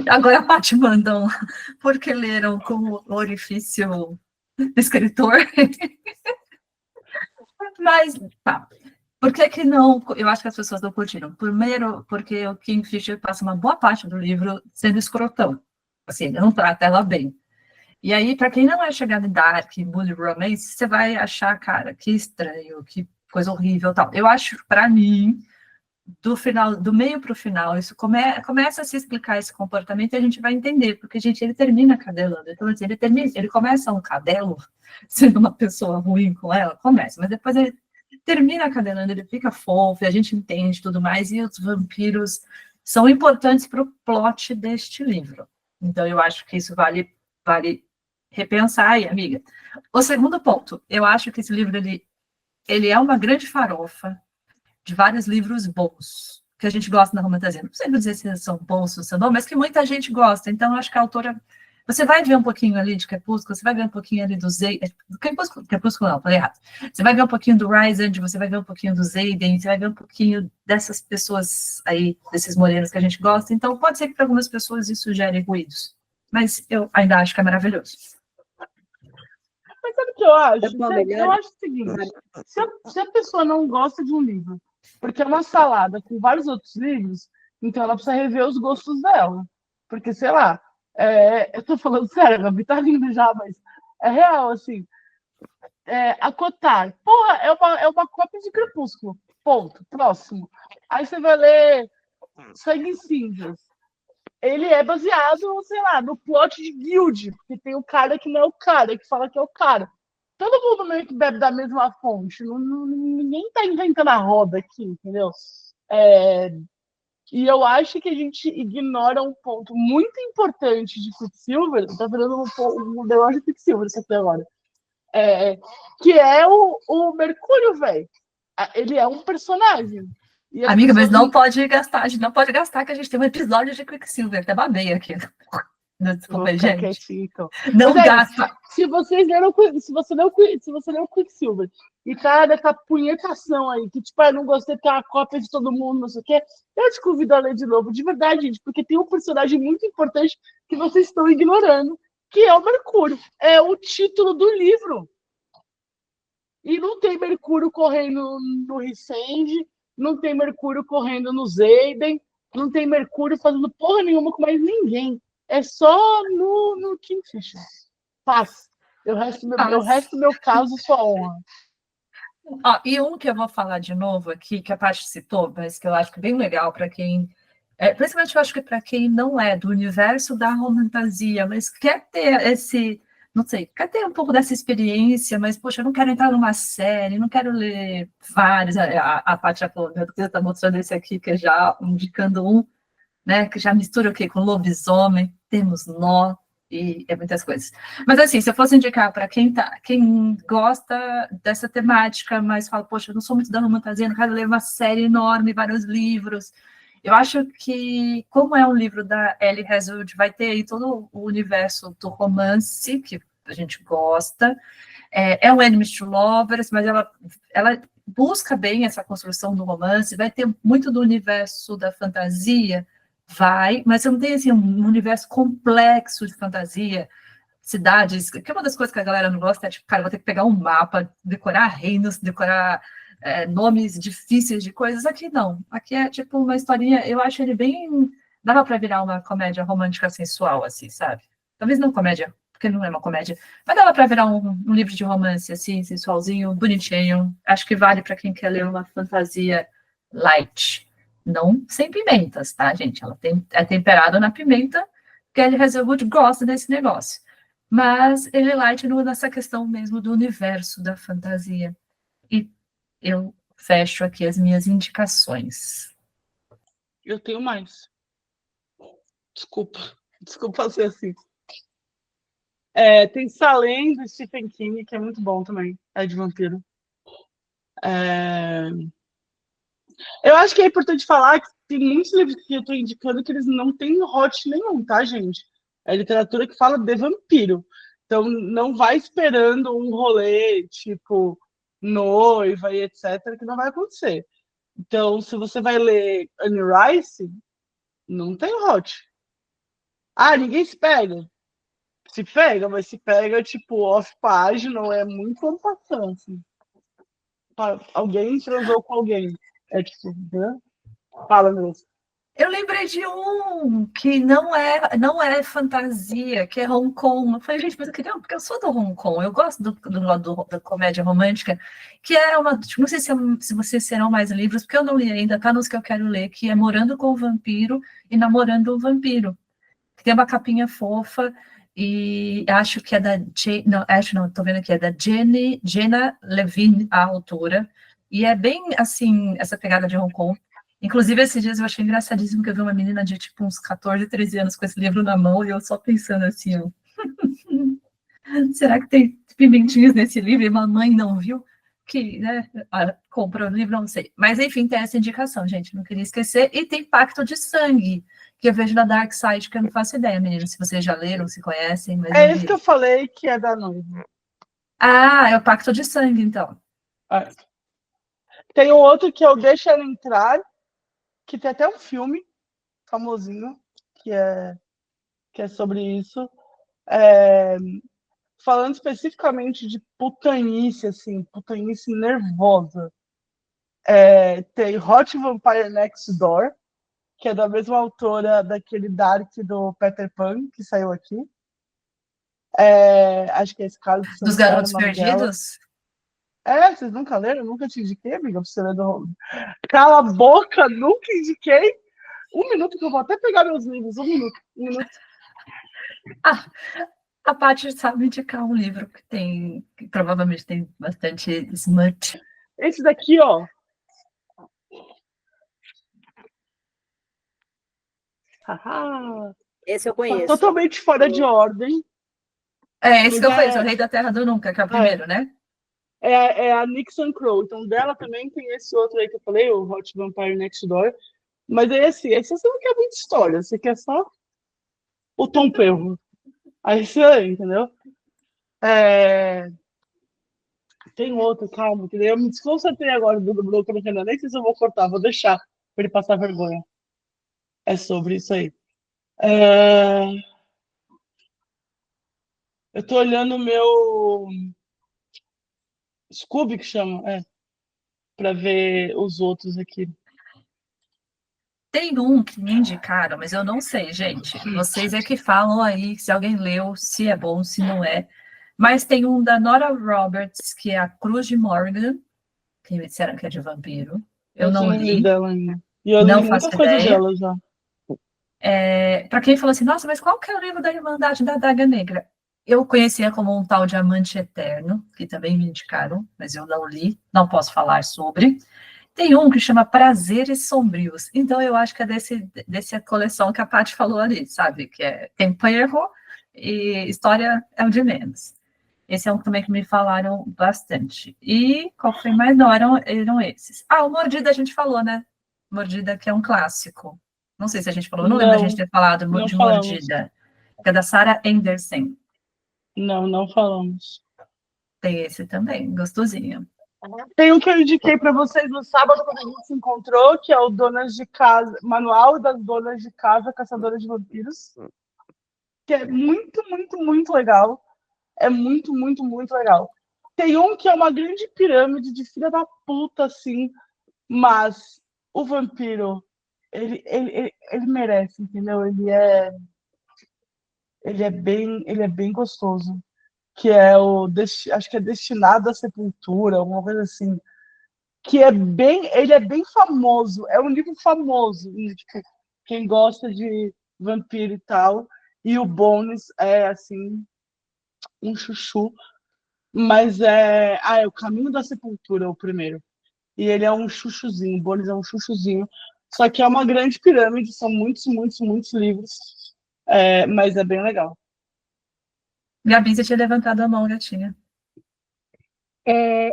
Agora a Paty mandam porque leram com o orifício escritor. Mas, tá. Por que não? Eu acho que as pessoas não curtiram. Primeiro, porque o Kingfisher passa uma boa parte do livro sendo escrotão. Assim, não trata ela bem. E aí, para quem não é chegado em Dark, Bully Romance, você vai achar, cara, que estranho, que coisa horrível tal. Eu acho, para mim, do meio para o final, isso começa a se explicar esse comportamento e a gente vai entender, porque, gente, ele termina cadelando. Então, assim, ele começa um cadelo, sendo uma pessoa ruim com ela, começa, mas depois ele termina cadelando, ele fica fofo, e a gente entende tudo mais, e os vampiros são importantes para o plot deste livro. Então, eu acho que isso vale repensar aí, amiga. O segundo ponto, eu acho que esse livro, ele é uma grande farofa de vários livros bons, que a gente gosta na romantasia. Não sei dizer se são bons ou se não, mas que muita gente gosta. Então, eu acho que a autora... Você vai ver um pouquinho ali de Crepúsculo, você vai ver um pouquinho ali do Zayden... Crepúsculo não, falei errado. Você vai ver um pouquinho do Rysand, você vai ver um pouquinho do Zayden, você vai ver um pouquinho dessas pessoas aí, desses morenos que a gente gosta. Então, pode ser que para algumas pessoas isso gere ruídos. Mas eu ainda acho que é maravilhoso. Mas sabe o que eu acho? Eu acho o seguinte, se a pessoa não gosta de um livro, porque é uma salada com vários outros livros, então ela precisa rever os gostos dela. Porque, sei lá, eu tô falando sério, a Gabi tá rindo já, mas é real, assim. A Cotar, porra, é uma cópia de Crepúsculo. Ponto. Próximo. Aí você vai ler Sangue e Cinzas. Ele é baseado, sei lá, no plot de Guild, porque tem o cara que não é o cara, que fala que é o cara. Todo mundo meio que bebe da mesma fonte. Ninguém tá inventando a roda aqui, entendeu? E eu acho que a gente ignora um ponto muito importante de Quicksilver. Tá virando um negócio de Quicksilver isso aqui agora. Que é o Mercúrio, velho. Ele é um personagem. Amiga, mas não pode gastar, a gente não pode gastar que a gente tem um episódio de Quicksilver, até babei aqui. Desculpa, gente. Então. Não gasta. Se você leu o Quicksilver e tá nessa punhetação aí, que tipo, não gostei porque é uma cópia de todo mundo, não sei o quê, eu te convido a ler de novo, de verdade, gente, porque tem um personagem muito importante que vocês estão ignorando, que é o Mercúrio. É o título do livro. E não tem Mercúrio correndo no Rysand, não tem Mercúrio correndo no Zayden, não tem Mercúrio fazendo porra nenhuma com mais ninguém. É só no Kingfisher. Paz. O resto do meu caso, sua honra. E um que eu vou falar de novo aqui, que a Paty citou, mas que eu acho que é bem legal para quem... principalmente eu acho que para quem não é do universo da romantasia, mas quer ter esse... Não sei, quer ter um pouco dessa experiência, mas, poxa, eu não quero entrar numa série, não quero ler vários. A Paty já falou, meu Deus, está mostrando esse aqui, que é já indicando um, né, que já mistura o quê? Com lobisomem, temos nó, e muitas coisas. Mas, assim, se eu fosse indicar para quem gosta dessa temática, mas fala, poxa, eu não sou muito da romantasia, não quero ler uma série enorme, vários livros... Eu acho que, como é um livro da Ellie Hazelwood, vai ter aí todo o universo do romance, que a gente gosta. É um Enemies to Lovers, mas ela busca bem essa construção do romance, vai ter muito do universo da fantasia, vai, mas você não tem assim, um universo complexo de fantasia, cidades, que é uma das coisas que a galera não gosta, é tipo, cara, vou ter que pegar um mapa, decorar reinos, decorar nomes difíceis de coisas. Aqui não, aqui é tipo uma historinha, eu acho ele bem, dava para virar uma comédia romântica sensual, assim, sabe? Talvez não comédia, porque não é uma comédia, mas dava para virar um livro de romance, assim, sensualzinho, bonitinho. Acho que vale para quem quer ler uma fantasia light. Não sem pimentas, tá, gente? Ela é temperada na pimenta, Kelly Hazelwood gosta desse negócio. Mas ele é light nessa questão mesmo do universo da fantasia. E eu fecho aqui as minhas indicações. Eu tenho mais. Desculpa ser assim. Tem Salem, do Stephen King, que é muito bom também. É de vampiro. Eu acho que é importante falar que tem muitos livros que eu estou indicando que eles não têm hot nenhum, tá, gente? É literatura que fala de vampiro. Então, não vai esperando um rolê, tipo, noiva e etc., que não vai acontecer. Então, se você vai ler Anne Rice, não tem hot. Ah, ninguém se pega? Se pega, mas se pega, tipo, off-page, não é muito ano assim. Alguém transou com alguém. É tipo, né? Fala, mesmo. Eu lembrei de um que não é fantasia, que é Hong Kong. Eu falei, gente, mas eu queria, porque eu sou do Hong Kong, eu gosto da comédia romântica, que é uma. Não sei se vocês serão mais livros, porque eu não li ainda, tá nos que eu quero ler, que é Morando com o Vampiro e Namorando o Vampiro. Que tem uma capinha fofa, e acho que é da. Não, tô vendo aqui, é da Jenna Levine, a autora. E é bem assim, essa pegada de Hong Kong. Inclusive, esses dias eu achei engraçadíssimo que eu vi uma menina de tipo uns 14, 13 anos com esse livro na mão e eu só pensando assim, ó, será que tem pimentinhas nesse livro e mamãe não viu? Que, né, comprou o livro, não sei. Mas, enfim, tem essa indicação, gente, não queria esquecer. E tem Pacto de Sangue, que eu vejo na Dark Side, que eu não faço ideia, meninos, se vocês já leram, se conhecem. Mas é isso que eu falei que é da noiva. Ah, é o Pacto de Sangue, então. Tem um outro que é o Deixa Ela Entrar, que tem até um filme famosinho, que é sobre isso. Falando especificamente de putanice, assim, putanice nervosa. Tem Hot Vampire Next Door, que é da mesma autora daquele Dark do Peter Pan, que saiu aqui. Acho que é esse caso. Dos Garotos Perdidos? Vocês nunca leram? Eu nunca te indiquei, amiga, pra você ler do... Cala a boca, nunca indiquei. Um minuto que eu vou até pegar meus livros. Um minuto. A Paty sabe indicar um livro que provavelmente tem bastante smut. Esse daqui, ó. Esse eu conheço. Tá totalmente fora de ordem. Esse que eu conheço, O Rei da Terra do Nunca, que é o primeiro, né? É a Nixon Crow. Então, dela também tem esse outro aí que eu falei, o Hot Vampire Next Door. Mas esse você não quer muita história, você quer só o Tom Perro. Aí você, entendeu? Tem outro, calma, que eu me desconcentrei agora do bloco no canal, nem sei se eu vou cortar, vou deixar para ele passar vergonha. É sobre isso aí. Eu tô olhando o meu Scooby, que chama, para ver os outros aqui. Tem um que me indicaram, mas eu não sei, gente. Vocês é que falam aí se alguém leu, se é bom, se não é. Mas tem um da Nora Roberts, que é A Cruz de Morgan, que me disseram que é de vampiro. Eu não li. Dela ainda. E eu não li faço muita coisa ideia. dela já. Para quem falou assim, nossa, mas qual que é o livro da Irmandade da Adaga Negra? Eu conhecia como um tal Diamante Eterno, que também me indicaram, mas eu não li, não posso falar sobre. Tem um que chama Prazeres Sombrios. Então, eu acho que é dessa coleção que a Paty falou ali, sabe? Que é tempo erro e história é o de menos. Esse é um também que me falaram bastante. E qual foi mais? Não, eram esses. O Mordida a gente falou, né? Mordida, que é um clássico. Não sei se a gente falou, não lembro a gente ter falado de Mordida. Que é da Sarah Anderson. Não falamos. Tem esse também, gostosinho. Tem um que eu indiquei para vocês no sábado, quando a gente se encontrou, que é o Donas de Casa, Manual das Donas de Casa Caçadoras de Vampiros, que é muito, muito, muito legal. É muito, muito, muito legal. Tem um que é uma grande pirâmide de filha da puta, assim, mas o vampiro, ele merece, entendeu? Ele é bem gostoso. Que é acho que é Destinado à Sepultura, alguma coisa assim. Ele é bem famoso, é um livro famoso, tipo, quem gosta de vampiro e tal. E o Bones é, assim, um chuchu. Mas é O Caminho da Sepultura, o primeiro. E ele é um chuchuzinho, o Bones é um chuchuzinho. Só que é uma grande pirâmide, são muitos, muitos, muitos livros. Mas é bem legal. Gabi, você tinha levantado a mão, gatinha.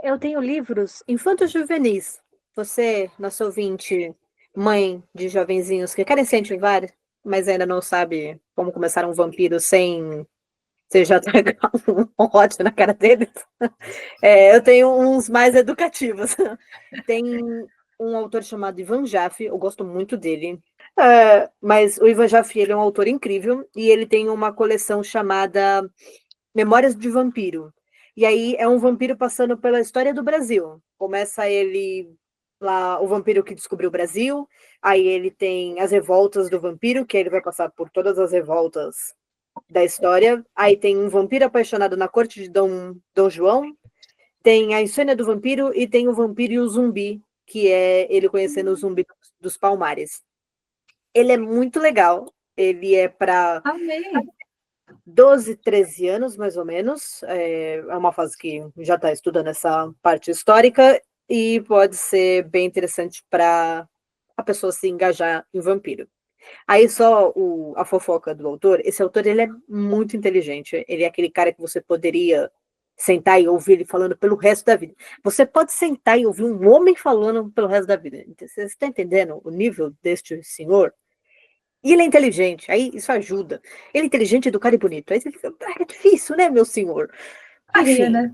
Eu tenho livros infantos juvenis. Você, nosso ouvinte, mãe de jovenzinhos que querem se incentivar, mas ainda não sabe como começar um vampiro sem você já pegar um ódio na cara deles. Eu tenho uns mais educativos. Tem um autor chamado Ivan Jaffe, eu gosto muito dele. Mas o Ivan Jaffe, ele é um autor incrível e ele tem uma coleção chamada Memórias de Vampiro. E aí é um vampiro passando pela história do Brasil. Começa ele lá, o vampiro que descobriu o Brasil, aí ele tem as revoltas do vampiro, que ele vai passar por todas as revoltas da história. Aí tem um vampiro apaixonado na corte de Dom João, tem a insônia do vampiro e tem o vampiro e o zumbi, que é ele conhecendo o zumbi dos Palmares. Ele é muito legal. Ele é para 12, 13 anos, mais ou menos. É uma fase que já está estudando essa parte histórica e pode ser bem interessante para a pessoa se engajar em vampiro. Aí só a fofoca do autor. Esse autor, ele é muito inteligente. Ele é aquele cara que você poderia sentar e ouvir ele falando pelo resto da vida. Você pode sentar e ouvir um homem falando pelo resto da vida. Você está entendendo o nível deste senhor? E ele é inteligente, aí isso ajuda. Ele é inteligente, educado e bonito. Aí você fica, é difícil, né, meu senhor? Enfim, né?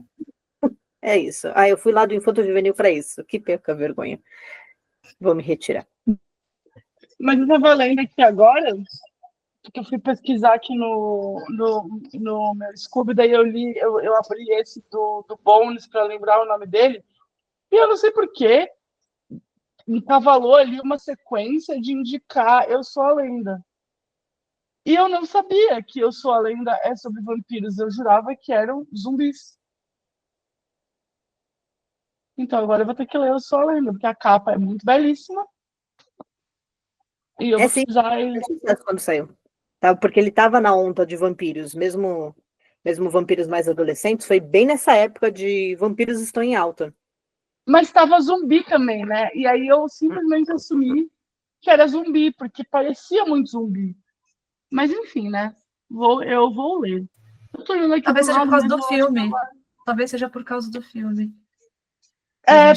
É isso. Aí eu fui lá do Infanto Juvenil para isso. Que perca vergonha. Vou me retirar. Mas eu estava lendo aqui agora, porque eu fui pesquisar aqui no meu Scooby, daí eu abri esse do Bones para lembrar o nome dele, e eu não sei porquê, encavalou ali uma sequência de indicar Eu Sou a Lenda. E eu não sabia que Eu Sou a Lenda é sobre vampiros, eu jurava que eram zumbis. Então agora eu vou ter que ler Eu Sou a Lenda, porque a capa é muito belíssima. E eu vou Sim, precisar. quando saiu. Tá? Porque ele estava na onda de vampiros, mesmo vampiros mais adolescentes, foi bem nessa época de vampiros estão em alta. Mas estava zumbi também, né? E aí eu simplesmente assumi que era zumbi, porque parecia muito zumbi. Mas enfim, né? Eu vou ler. Eu tô olhando aqui Talvez seja por causa do mas filme. Talvez seja por causa do filme.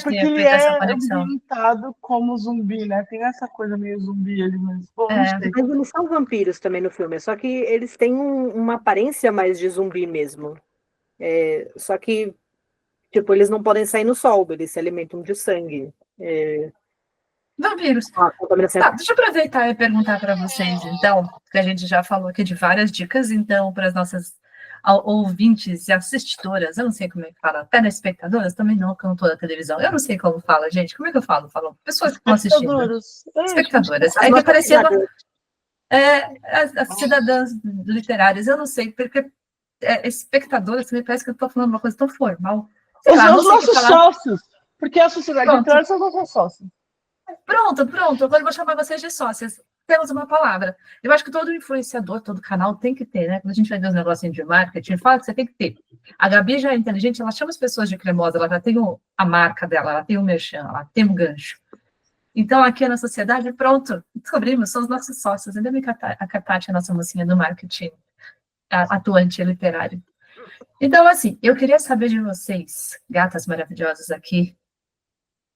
porque ele é ambientado como zumbi, né? Tem essa coisa meio zumbi ali, mas bom, não sei. Mas eles são vampiros também no filme, só que eles têm uma aparência mais de zumbi mesmo. Só que, tipo, eles não podem sair no sol, eles se alimentam de sangue. Vampiros. Deixa eu aproveitar e perguntar para vocês, então, que a gente já falou aqui de várias dicas, então, para as nossas ouvintes e assistidoras, eu não sei como é que fala, telespectadoras, também não, que eu não estou na televisão, eu não sei como fala, gente, como é que eu falo? Falo pessoas que estão assistindo. Espectadoras. Aí que aparecendo as cidadãs literárias, eu não sei, porque espectadoras, me parece que eu estou falando uma coisa tão formal. Os nossos sócios, porque a sociedade literária são os nossos sócios. Pronto. Agora eu vou chamar vocês de sócias. Temos uma palavra. Eu acho que todo influenciador, todo canal tem que ter, né? Quando a gente vai ver os negocinhos de marketing, fala que você tem que ter. A Gabi já é inteligente, ela chama as pessoas de cremosa, ela já tem a marca dela, ela tem o merchan, ela tem o gancho. Então, aqui na sociedade, pronto, descobrimos, são os nossos sócios. Ainda bem que a Tati é a nossa mocinha do marketing, atuante literário. Então, assim, eu queria saber de vocês, gatas maravilhosas aqui,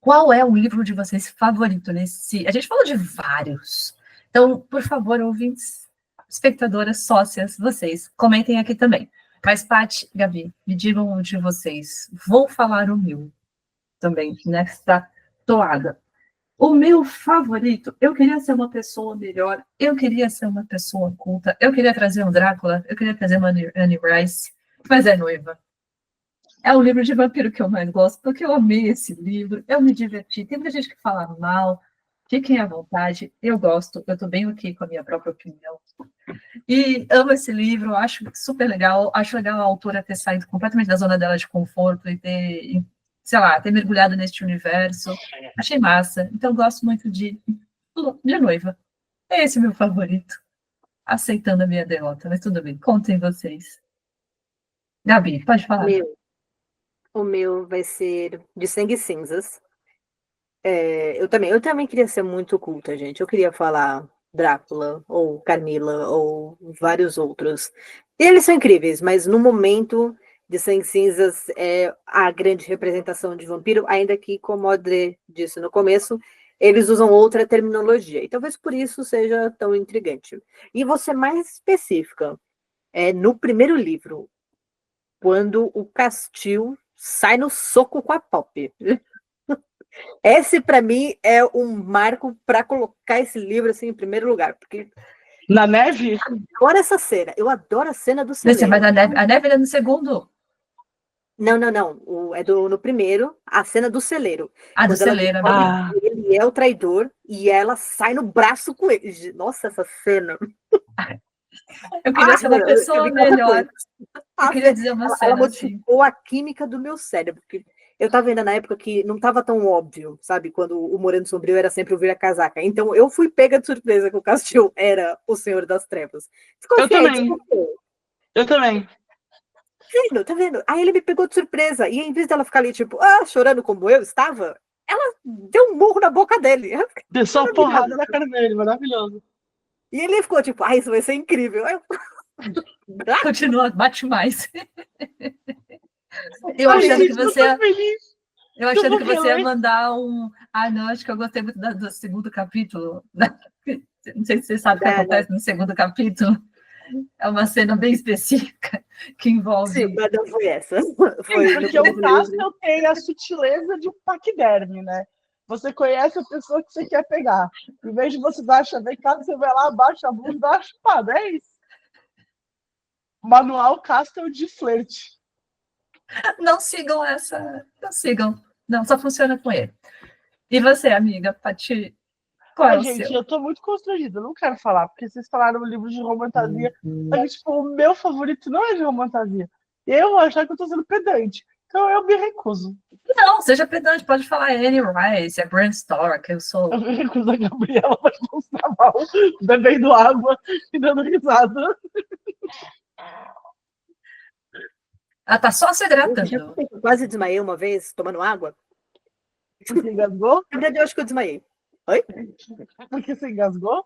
qual é o livro de vocês favorito nesse... A gente falou de vários. Então, por favor, ouvintes, espectadoras, sócias, vocês, comentem aqui também. Mas, Paty, Gabi, me digam um de vocês. Vou falar o meu. também, nesta toada. O meu favorito, eu queria ser uma pessoa melhor, eu queria ser uma pessoa culta, eu queria trazer um Drácula, eu queria trazer uma Anne Rice, mas é noiva. É o livro de vampiro que eu mais gosto, porque eu amei esse livro, eu me diverti. Tem muita gente que fala mal, fiquem à vontade, eu gosto, eu estou bem aqui com a minha própria opinião. E amo esse livro, acho super legal, acho legal a autora ter saído completamente da zona dela de conforto e ter, sei lá, ter mergulhado neste universo. Achei massa. Então, gosto muito de noiva. É esse meu favorito. Aceitando a minha derrota, mas tudo bem. Contem vocês. Gabi, pode falar. O meu vai ser de Sangue e Cinzas. Eu também queria ser muito culta, gente. Eu queria falar Drácula, ou Carmila, ou vários outros. E eles são incríveis, mas no momento de Sangue e Cinzas é a grande representação de vampiro, ainda que, como a Audrey disse no começo, eles usam outra terminologia. E talvez por isso seja tão intrigante. E vou ser mais específica. No primeiro livro, quando o Castil sai no soco com a Pop. Esse, para mim, é um marco para colocar esse livro assim, em primeiro lugar. Porque Na neve? eu adoro essa cena. Eu adoro a cena do celeiro. Mas a neve é no segundo. Não. No primeiro, a cena do celeiro. Ah, do celeiro. Ele é o traidor e ela sai no braço com ele. Nossa, essa cena. Eu queria ser uma pessoa melhor. Eu queria dizer uma cena ela motivou a química do meu cérebro. Porque eu estava vendo na época que não estava tão óbvio, sabe? Quando o Moreno Sombrio era sempre o vira-casaca. Então eu fui pega de surpresa que o Castil era o Senhor das Trevas. Eu também. Tá vendo? Aí ele me pegou de surpresa. E em vez dela ficar ali, tipo, chorando como eu estava, ela deu um murro na boca dele. Deu só uma porrada na cara dele, maravilhoso. E ele ficou tipo, isso vai ser incrível. Continua, bate mais. Eu achando que você ia mandar um. Não, acho que eu gostei muito do segundo capítulo. Não sei se você sabe o que acontece no segundo capítulo. É uma cena bem específica que envolve. Sim, mas não foi essa. Porque o Castle tem a sutileza de um paquiderme, né? Você conhece a pessoa que você quer pegar. Em vez de você dar a chavecada, você vai lá, abaixa a bunda e dá uma chupada. É isso. Manual Castle de flerte. Não sigam essa. Não sigam. Não, só funciona com ele. E você, amiga, Pati? Qual é o gente, seu? eu tô muito constrangida, eu não quero falar, porque vocês falaram livro de romantasia, mas tipo, o meu favorito não é de romantasia. Eu vou achar que eu tô sendo pedante. Então eu me recuso. Não, seja pedante, pode falar Anne Rice, a Bram Stoker, eu sou. Eu me recuso a Gabriela pra mostrar mal, bebendo água e dando risada. Ela tá só se hidratando. Eu quase desmaiei uma vez, tomando água. Você engasgou? Na verdade, eu acho que eu desmaiei. Oi? Porque você engasgou?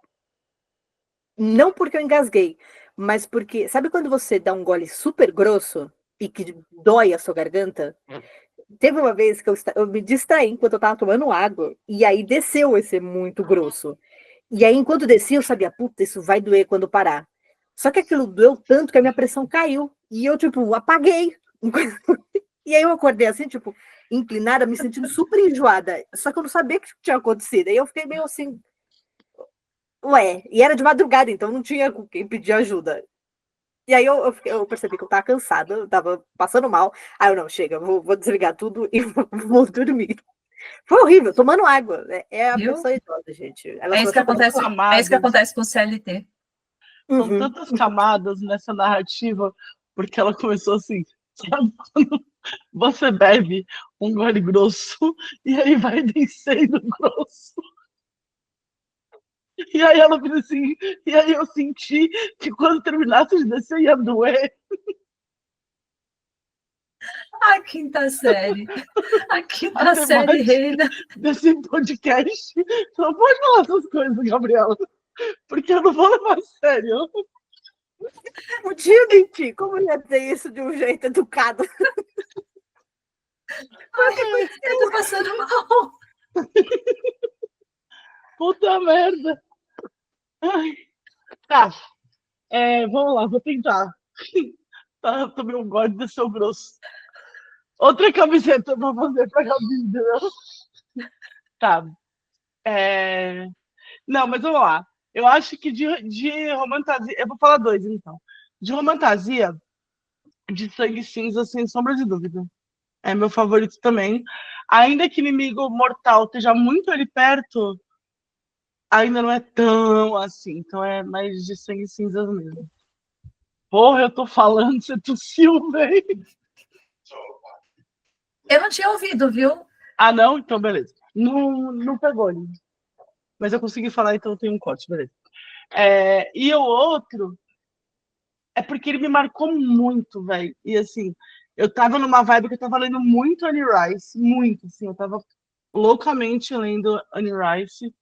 Não porque eu engasguei, mas porque... Sabe quando você dá um gole super grosso e que dói a sua garganta? Teve uma vez que eu me distraí enquanto eu tava tomando água, e aí desceu esse muito grosso. E aí, enquanto descia, eu sabia, puta, isso vai doer quando parar. Só que aquilo doeu tanto que a minha pressão caiu. E eu, tipo, apaguei. E aí eu acordei assim, tipo, inclinada, me sentindo super enjoada. Só que eu não sabia o que tinha acontecido. Aí eu fiquei meio assim, e era de madrugada, então não tinha com quem pedir ajuda. E aí eu percebi que eu tava cansada, eu tava passando mal. Aí eu, não, chega, vou desligar tudo e vou dormir. Foi horrível, tomando água. É a pessoa idosa, gente. É isso que acontece com o CLT. São tantas camadas nessa narrativa, porque ela começou assim, sabe? Quando você bebe um gole grosso e aí vai descendo grosso. E aí ela fez assim, e aí eu senti que quando terminasse de descer ia doer. A quinta série. A quinta série reina. Desse podcast. Não pode falar essas coisas, Gabriela. Porque eu não vou levar a sério. Um dia eu menti. Como eu ia dizer isso de um jeito educado? Eu tô passando mal. Puta merda. Ai. Tá. Vamos lá, vou tentar. Tomei um gole e desceu grosso. Outra camiseta pra fazer pra Gabi, entendeu? Tá. Não, mas vamos lá. Eu acho que de romantasia. Eu vou falar dois, então. De romantasia, de Sangue Cinza, sem sombra de dúvida. É meu favorito também. Ainda que Inimigo Mortal esteja muito ali perto, ainda não é tão assim. Então é mais de Sangue Cinza mesmo. Porra, eu tô falando, você tossiu, velho. Eu não tinha ouvido, viu? Ah, não? Então, beleza. Não pegou ali. Mas eu consegui falar, então tem um corte, beleza. E o outro é porque ele me marcou muito, velho. E assim, eu tava numa vibe que eu tava lendo muito Anne Rice, muito, assim, eu tava loucamente lendo Anne Rice.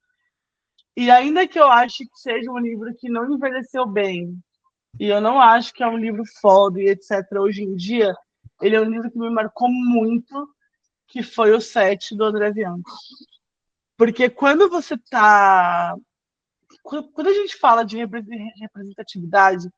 E ainda que eu ache que seja um livro que não envelheceu bem, e eu não acho que é um livro foda e etc. hoje em dia, ele é um livro que me marcou muito, que foi o 7 do André Bianco. Porque quando você tá. Quando a gente fala de representatividade,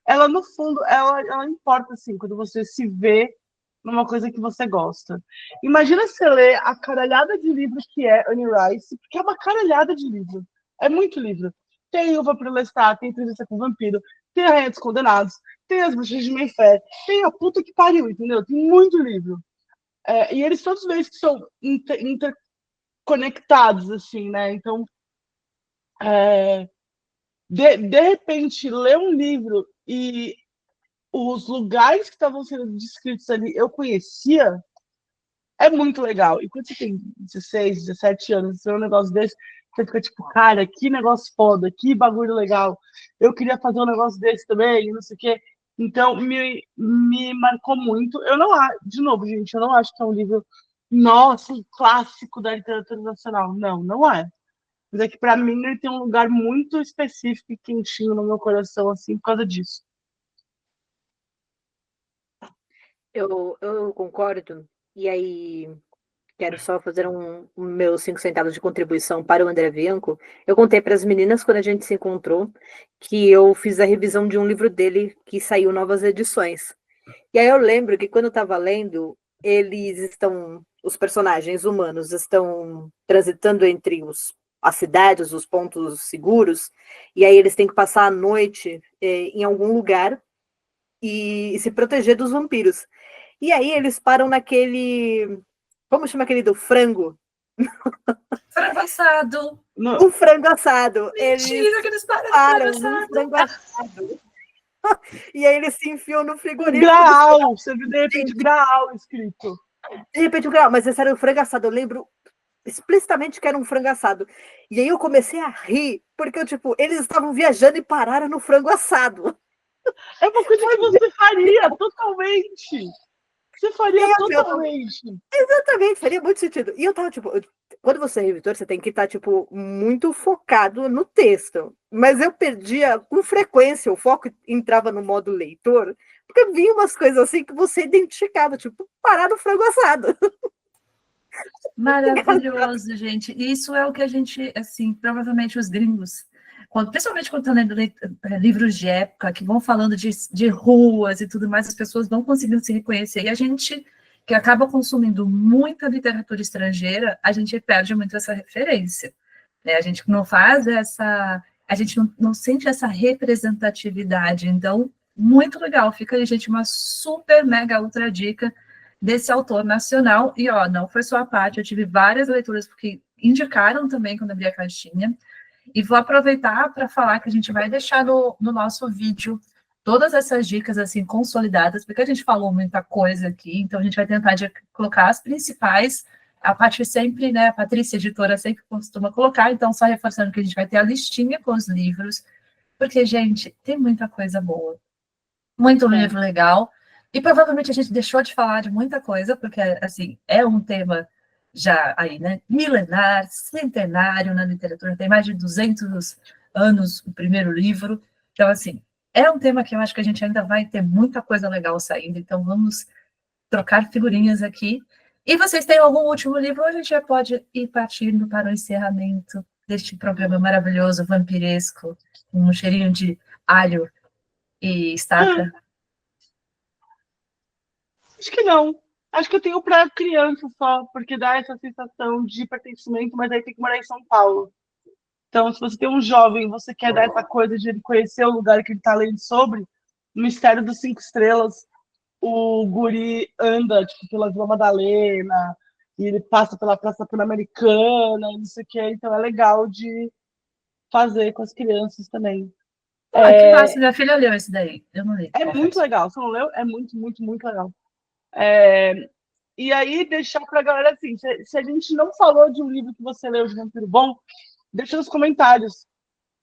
ela, no fundo, ela importa, assim, quando você se vê numa coisa que você gosta. Imagina você ler a caralhada de livros que é Anne Rice, porque é uma caralhada de livro. É muito livro. Tem Uva para Lestat, tem Entrevista com o Vampiro, tem A Rainha dos Condenados, tem As Bruxas de Mayfair, tem a puta que pariu, entendeu? Tem muito livro. E eles todos meio que são interconectados, assim, né? Então, de repente, ler um livro e os lugares que estavam sendo descritos ali eu conhecia, é muito legal. E quando você tem 16, 17 anos, você vê um negócio desse, você fica tipo, cara, que negócio foda, que bagulho legal. Eu queria fazer um negócio desse também, não sei o quê. Então, me marcou muito. Eu não acho, de novo, gente, eu não acho que é um livro, nossa, um clássico da literatura nacional. Não, não é. Mas é que, pra mim, ele tem um lugar muito específico e quentinho no meu coração, assim, por causa disso. Eu concordo. E aí, quero só fazer um meus 5 centavos de contribuição para o André Bianco. Eu contei para as meninas quando a gente se encontrou que eu fiz a revisão de um livro dele que saiu novas edições. E aí eu lembro que quando eu estava lendo, os personagens humanos estão transitando entre as cidades, os pontos seguros, e aí eles têm que passar a noite em algum lugar e se proteger dos vampiros. E aí eles param naquele. Como chama aquele do frango? Frango assado. O frango assado. Mentira que eles param no frango assado. E aí eles se enfiam no frigorífico. Graal! Você viu de repente Graal escrito. De repente, Graal, mas esse era o frango assado. Eu lembro explicitamente que era um frango assado. E aí eu comecei a rir, porque eles estavam viajando e pararam no frango assado. É uma coisa que você faria totalmente. Você faria totalmente. Exatamente, faria muito sentido. E eu tava, quando você é revisor, você tem que estar, muito focado no texto. Mas eu perdia, com frequência, o foco entrava no modo leitor, porque vinha umas coisas assim que você identificava, parar no frango assado. Maravilhoso, gente. Isso é o que a gente, assim, provavelmente os gringos, principalmente quando estão lendo livros de época, que vão falando de ruas e tudo mais, as pessoas vão conseguindo se reconhecer. E a gente, que acaba consumindo muita literatura estrangeira, a gente perde muito essa referência. Né? A gente não faz essa... A gente não sente essa representatividade. Então, muito legal. Fica aí, gente, uma super, mega, ultra dica desse autor nacional. E, não foi só a parte, eu tive várias leituras porque indicaram também quando abri a caixinha. E vou aproveitar para falar que a gente vai deixar no nosso vídeo todas essas dicas assim consolidadas, porque a gente falou muita coisa aqui, então a gente vai tentar colocar as principais. A Paty sempre, né, a Patrícia, editora, sempre costuma colocar, então só reforçando que a gente vai ter a listinha com os livros, porque, gente, tem muita coisa boa, muito livro legal, e provavelmente a gente deixou de falar de muita coisa, porque, assim, é um tema já aí, né, milenar, centenário na literatura, tem mais de 200 anos o primeiro livro, então, assim, é um tema que eu acho que a gente ainda vai ter muita coisa legal saindo, então vamos trocar figurinhas aqui. E vocês têm algum último livro, ou a gente já pode ir partindo para o encerramento deste programa maravilhoso, vampiresco, com um cheirinho de alho e estaca? Acho que não. Acho que eu tenho pra criança só, porque dá essa sensação de pertencimento, mas aí tem que morar em São Paulo. Então, se você tem um jovem, você quer dar essa coisa de ele conhecer o lugar que ele está lendo sobre, no Mistério dos Cinco Estrelas, o guri anda tipo, pela Vila Madalena, e ele passa pela Praça Pan-Americana, não sei o quê. Então é legal de fazer com as crianças também. Ah, que massa, minha filha leu esse daí. Eu não li. É muito legal. Você não leu? É muito, muito, muito legal. E aí, deixar pra galera assim, se a gente não falou de um livro que você leu de Vampiro Bom, deixa nos comentários,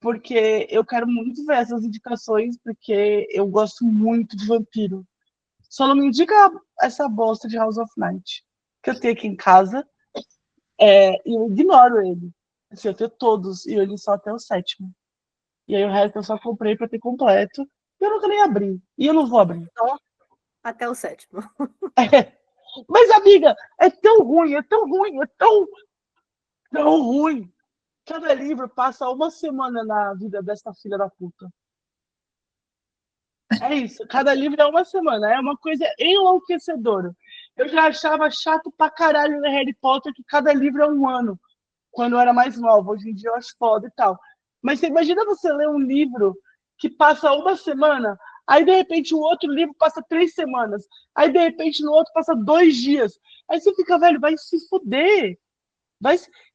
porque eu quero muito ver essas indicações, porque eu gosto muito de vampiro. Só não me indica essa bosta de House of Night, que eu tenho aqui em casa, e eu ignoro ele. Assim, eu tenho todos, e eu li só até o 7º. E aí o resto eu só comprei pra ter completo, e eu nunca nem abri. E eu não vou abrir. Só até o 7º. Mas, amiga, é tão ruim, é tão ruim, é tão ruim. Cada livro passa uma semana na vida dessa filha da puta. É isso, cada livro é uma semana, é uma coisa enlouquecedora. Eu já achava chato pra caralho ler Harry Potter, que cada livro é um ano, quando eu era mais nova. Hoje em dia eu acho foda e tal. Mas você imagina você ler um livro que passa uma semana, aí de repente o outro livro passa 3 semanas, aí de repente no outro passa 2 dias. Aí você fica, velho, vai se fuder.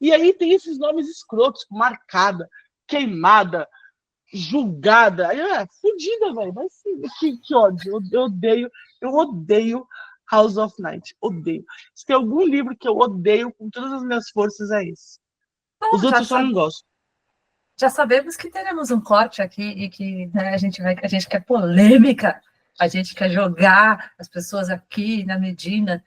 E aí tem esses nomes escrotos, tipo, marcada, queimada, julgada. Aí, fudida, velho. Que ódio. Eu odeio House of Night. Odeio. Se tem algum livro que eu odeio com todas as minhas forças, é esse. Bom, Os outros eu só não gosto. Já sabemos que teremos um corte aqui e que né, a gente quer polêmica, a gente quer jogar as pessoas aqui na Medina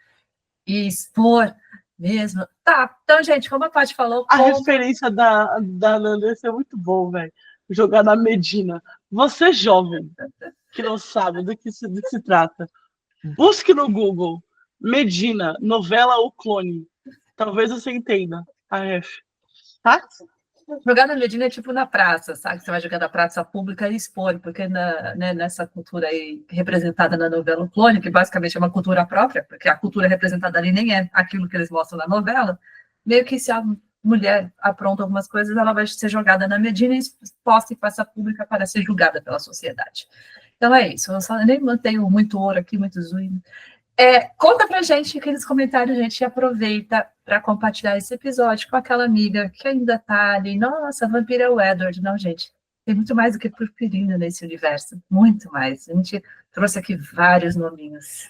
e expor mesmo. Tá, então, gente, como a Paty falou... A referência da Nanessa é muito bom, velho. Jogar na Medina. Você jovem, que não sabe do que se trata, busque no Google Medina, novela O Clone. Talvez você entenda a ref. Tá? Jogar na Medina é tipo na praça, sabe? Você vai jogar na praça pública e expor, porque nessa cultura aí representada na novela O Clone, que basicamente é uma cultura própria, porque a cultura representada ali nem é aquilo que eles mostram na novela, meio que se a mulher apronta algumas coisas, ela vai ser jogada na Medina e exposta em praça pública para ser julgada pela sociedade. Então é isso, eu só nem mantenho muito ouro aqui, muito zoom. Conta pra gente aqui nos comentários, a gente aproveita para compartilhar esse episódio com aquela amiga que ainda tá ali. Nossa, vampiro é o Edward. Não, gente, tem muito mais do que purpurina nesse universo. Muito mais. A gente trouxe aqui vários nominhos.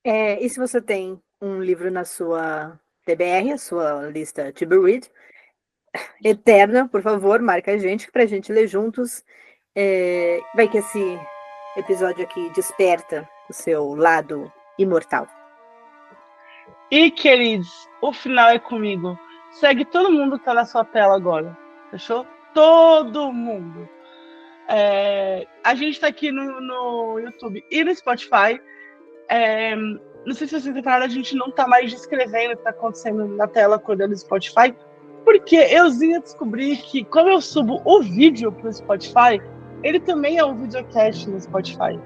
E se você tem um livro na sua TBR, a sua lista to be read, eterna, por favor, marca a gente pra gente ler juntos. Vai que esse episódio aqui desperta o seu lado imortal. E, queridos, o final é comigo. Segue todo mundo que tá na sua tela agora. Fechou? Todo mundo. A gente tá aqui no YouTube e no Spotify. Não sei se vocês repararam, a gente não tá mais descrevendo o que tá acontecendo na tela quando é no Spotify, porque euzinha descobri que, como eu subo o vídeo pro Spotify, ele também é um videocast no Spotify.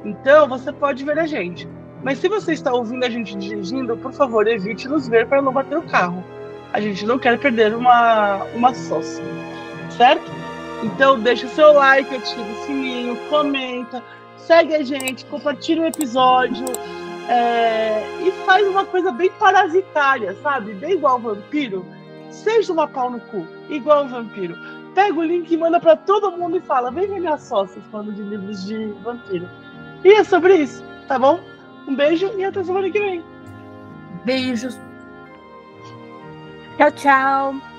Então, você pode ver a gente. Mas se você está ouvindo a gente dirigindo, por favor, evite nos ver para não bater o carro. A gente não quer perder uma sócia, certo? Então, deixa o seu like, ativa o sininho, comenta, segue a gente, compartilha o episódio e faz uma coisa bem parasitária, sabe? Bem igual o vampiro. Seja uma pau no cu, igual o vampiro. Pega o link e manda para todo mundo e fala: vem ver minhas sócias falando de livros de vampiro. E é sobre isso, tá bom? Um beijo e até semana que vem. Beijos. Tchau, tchau.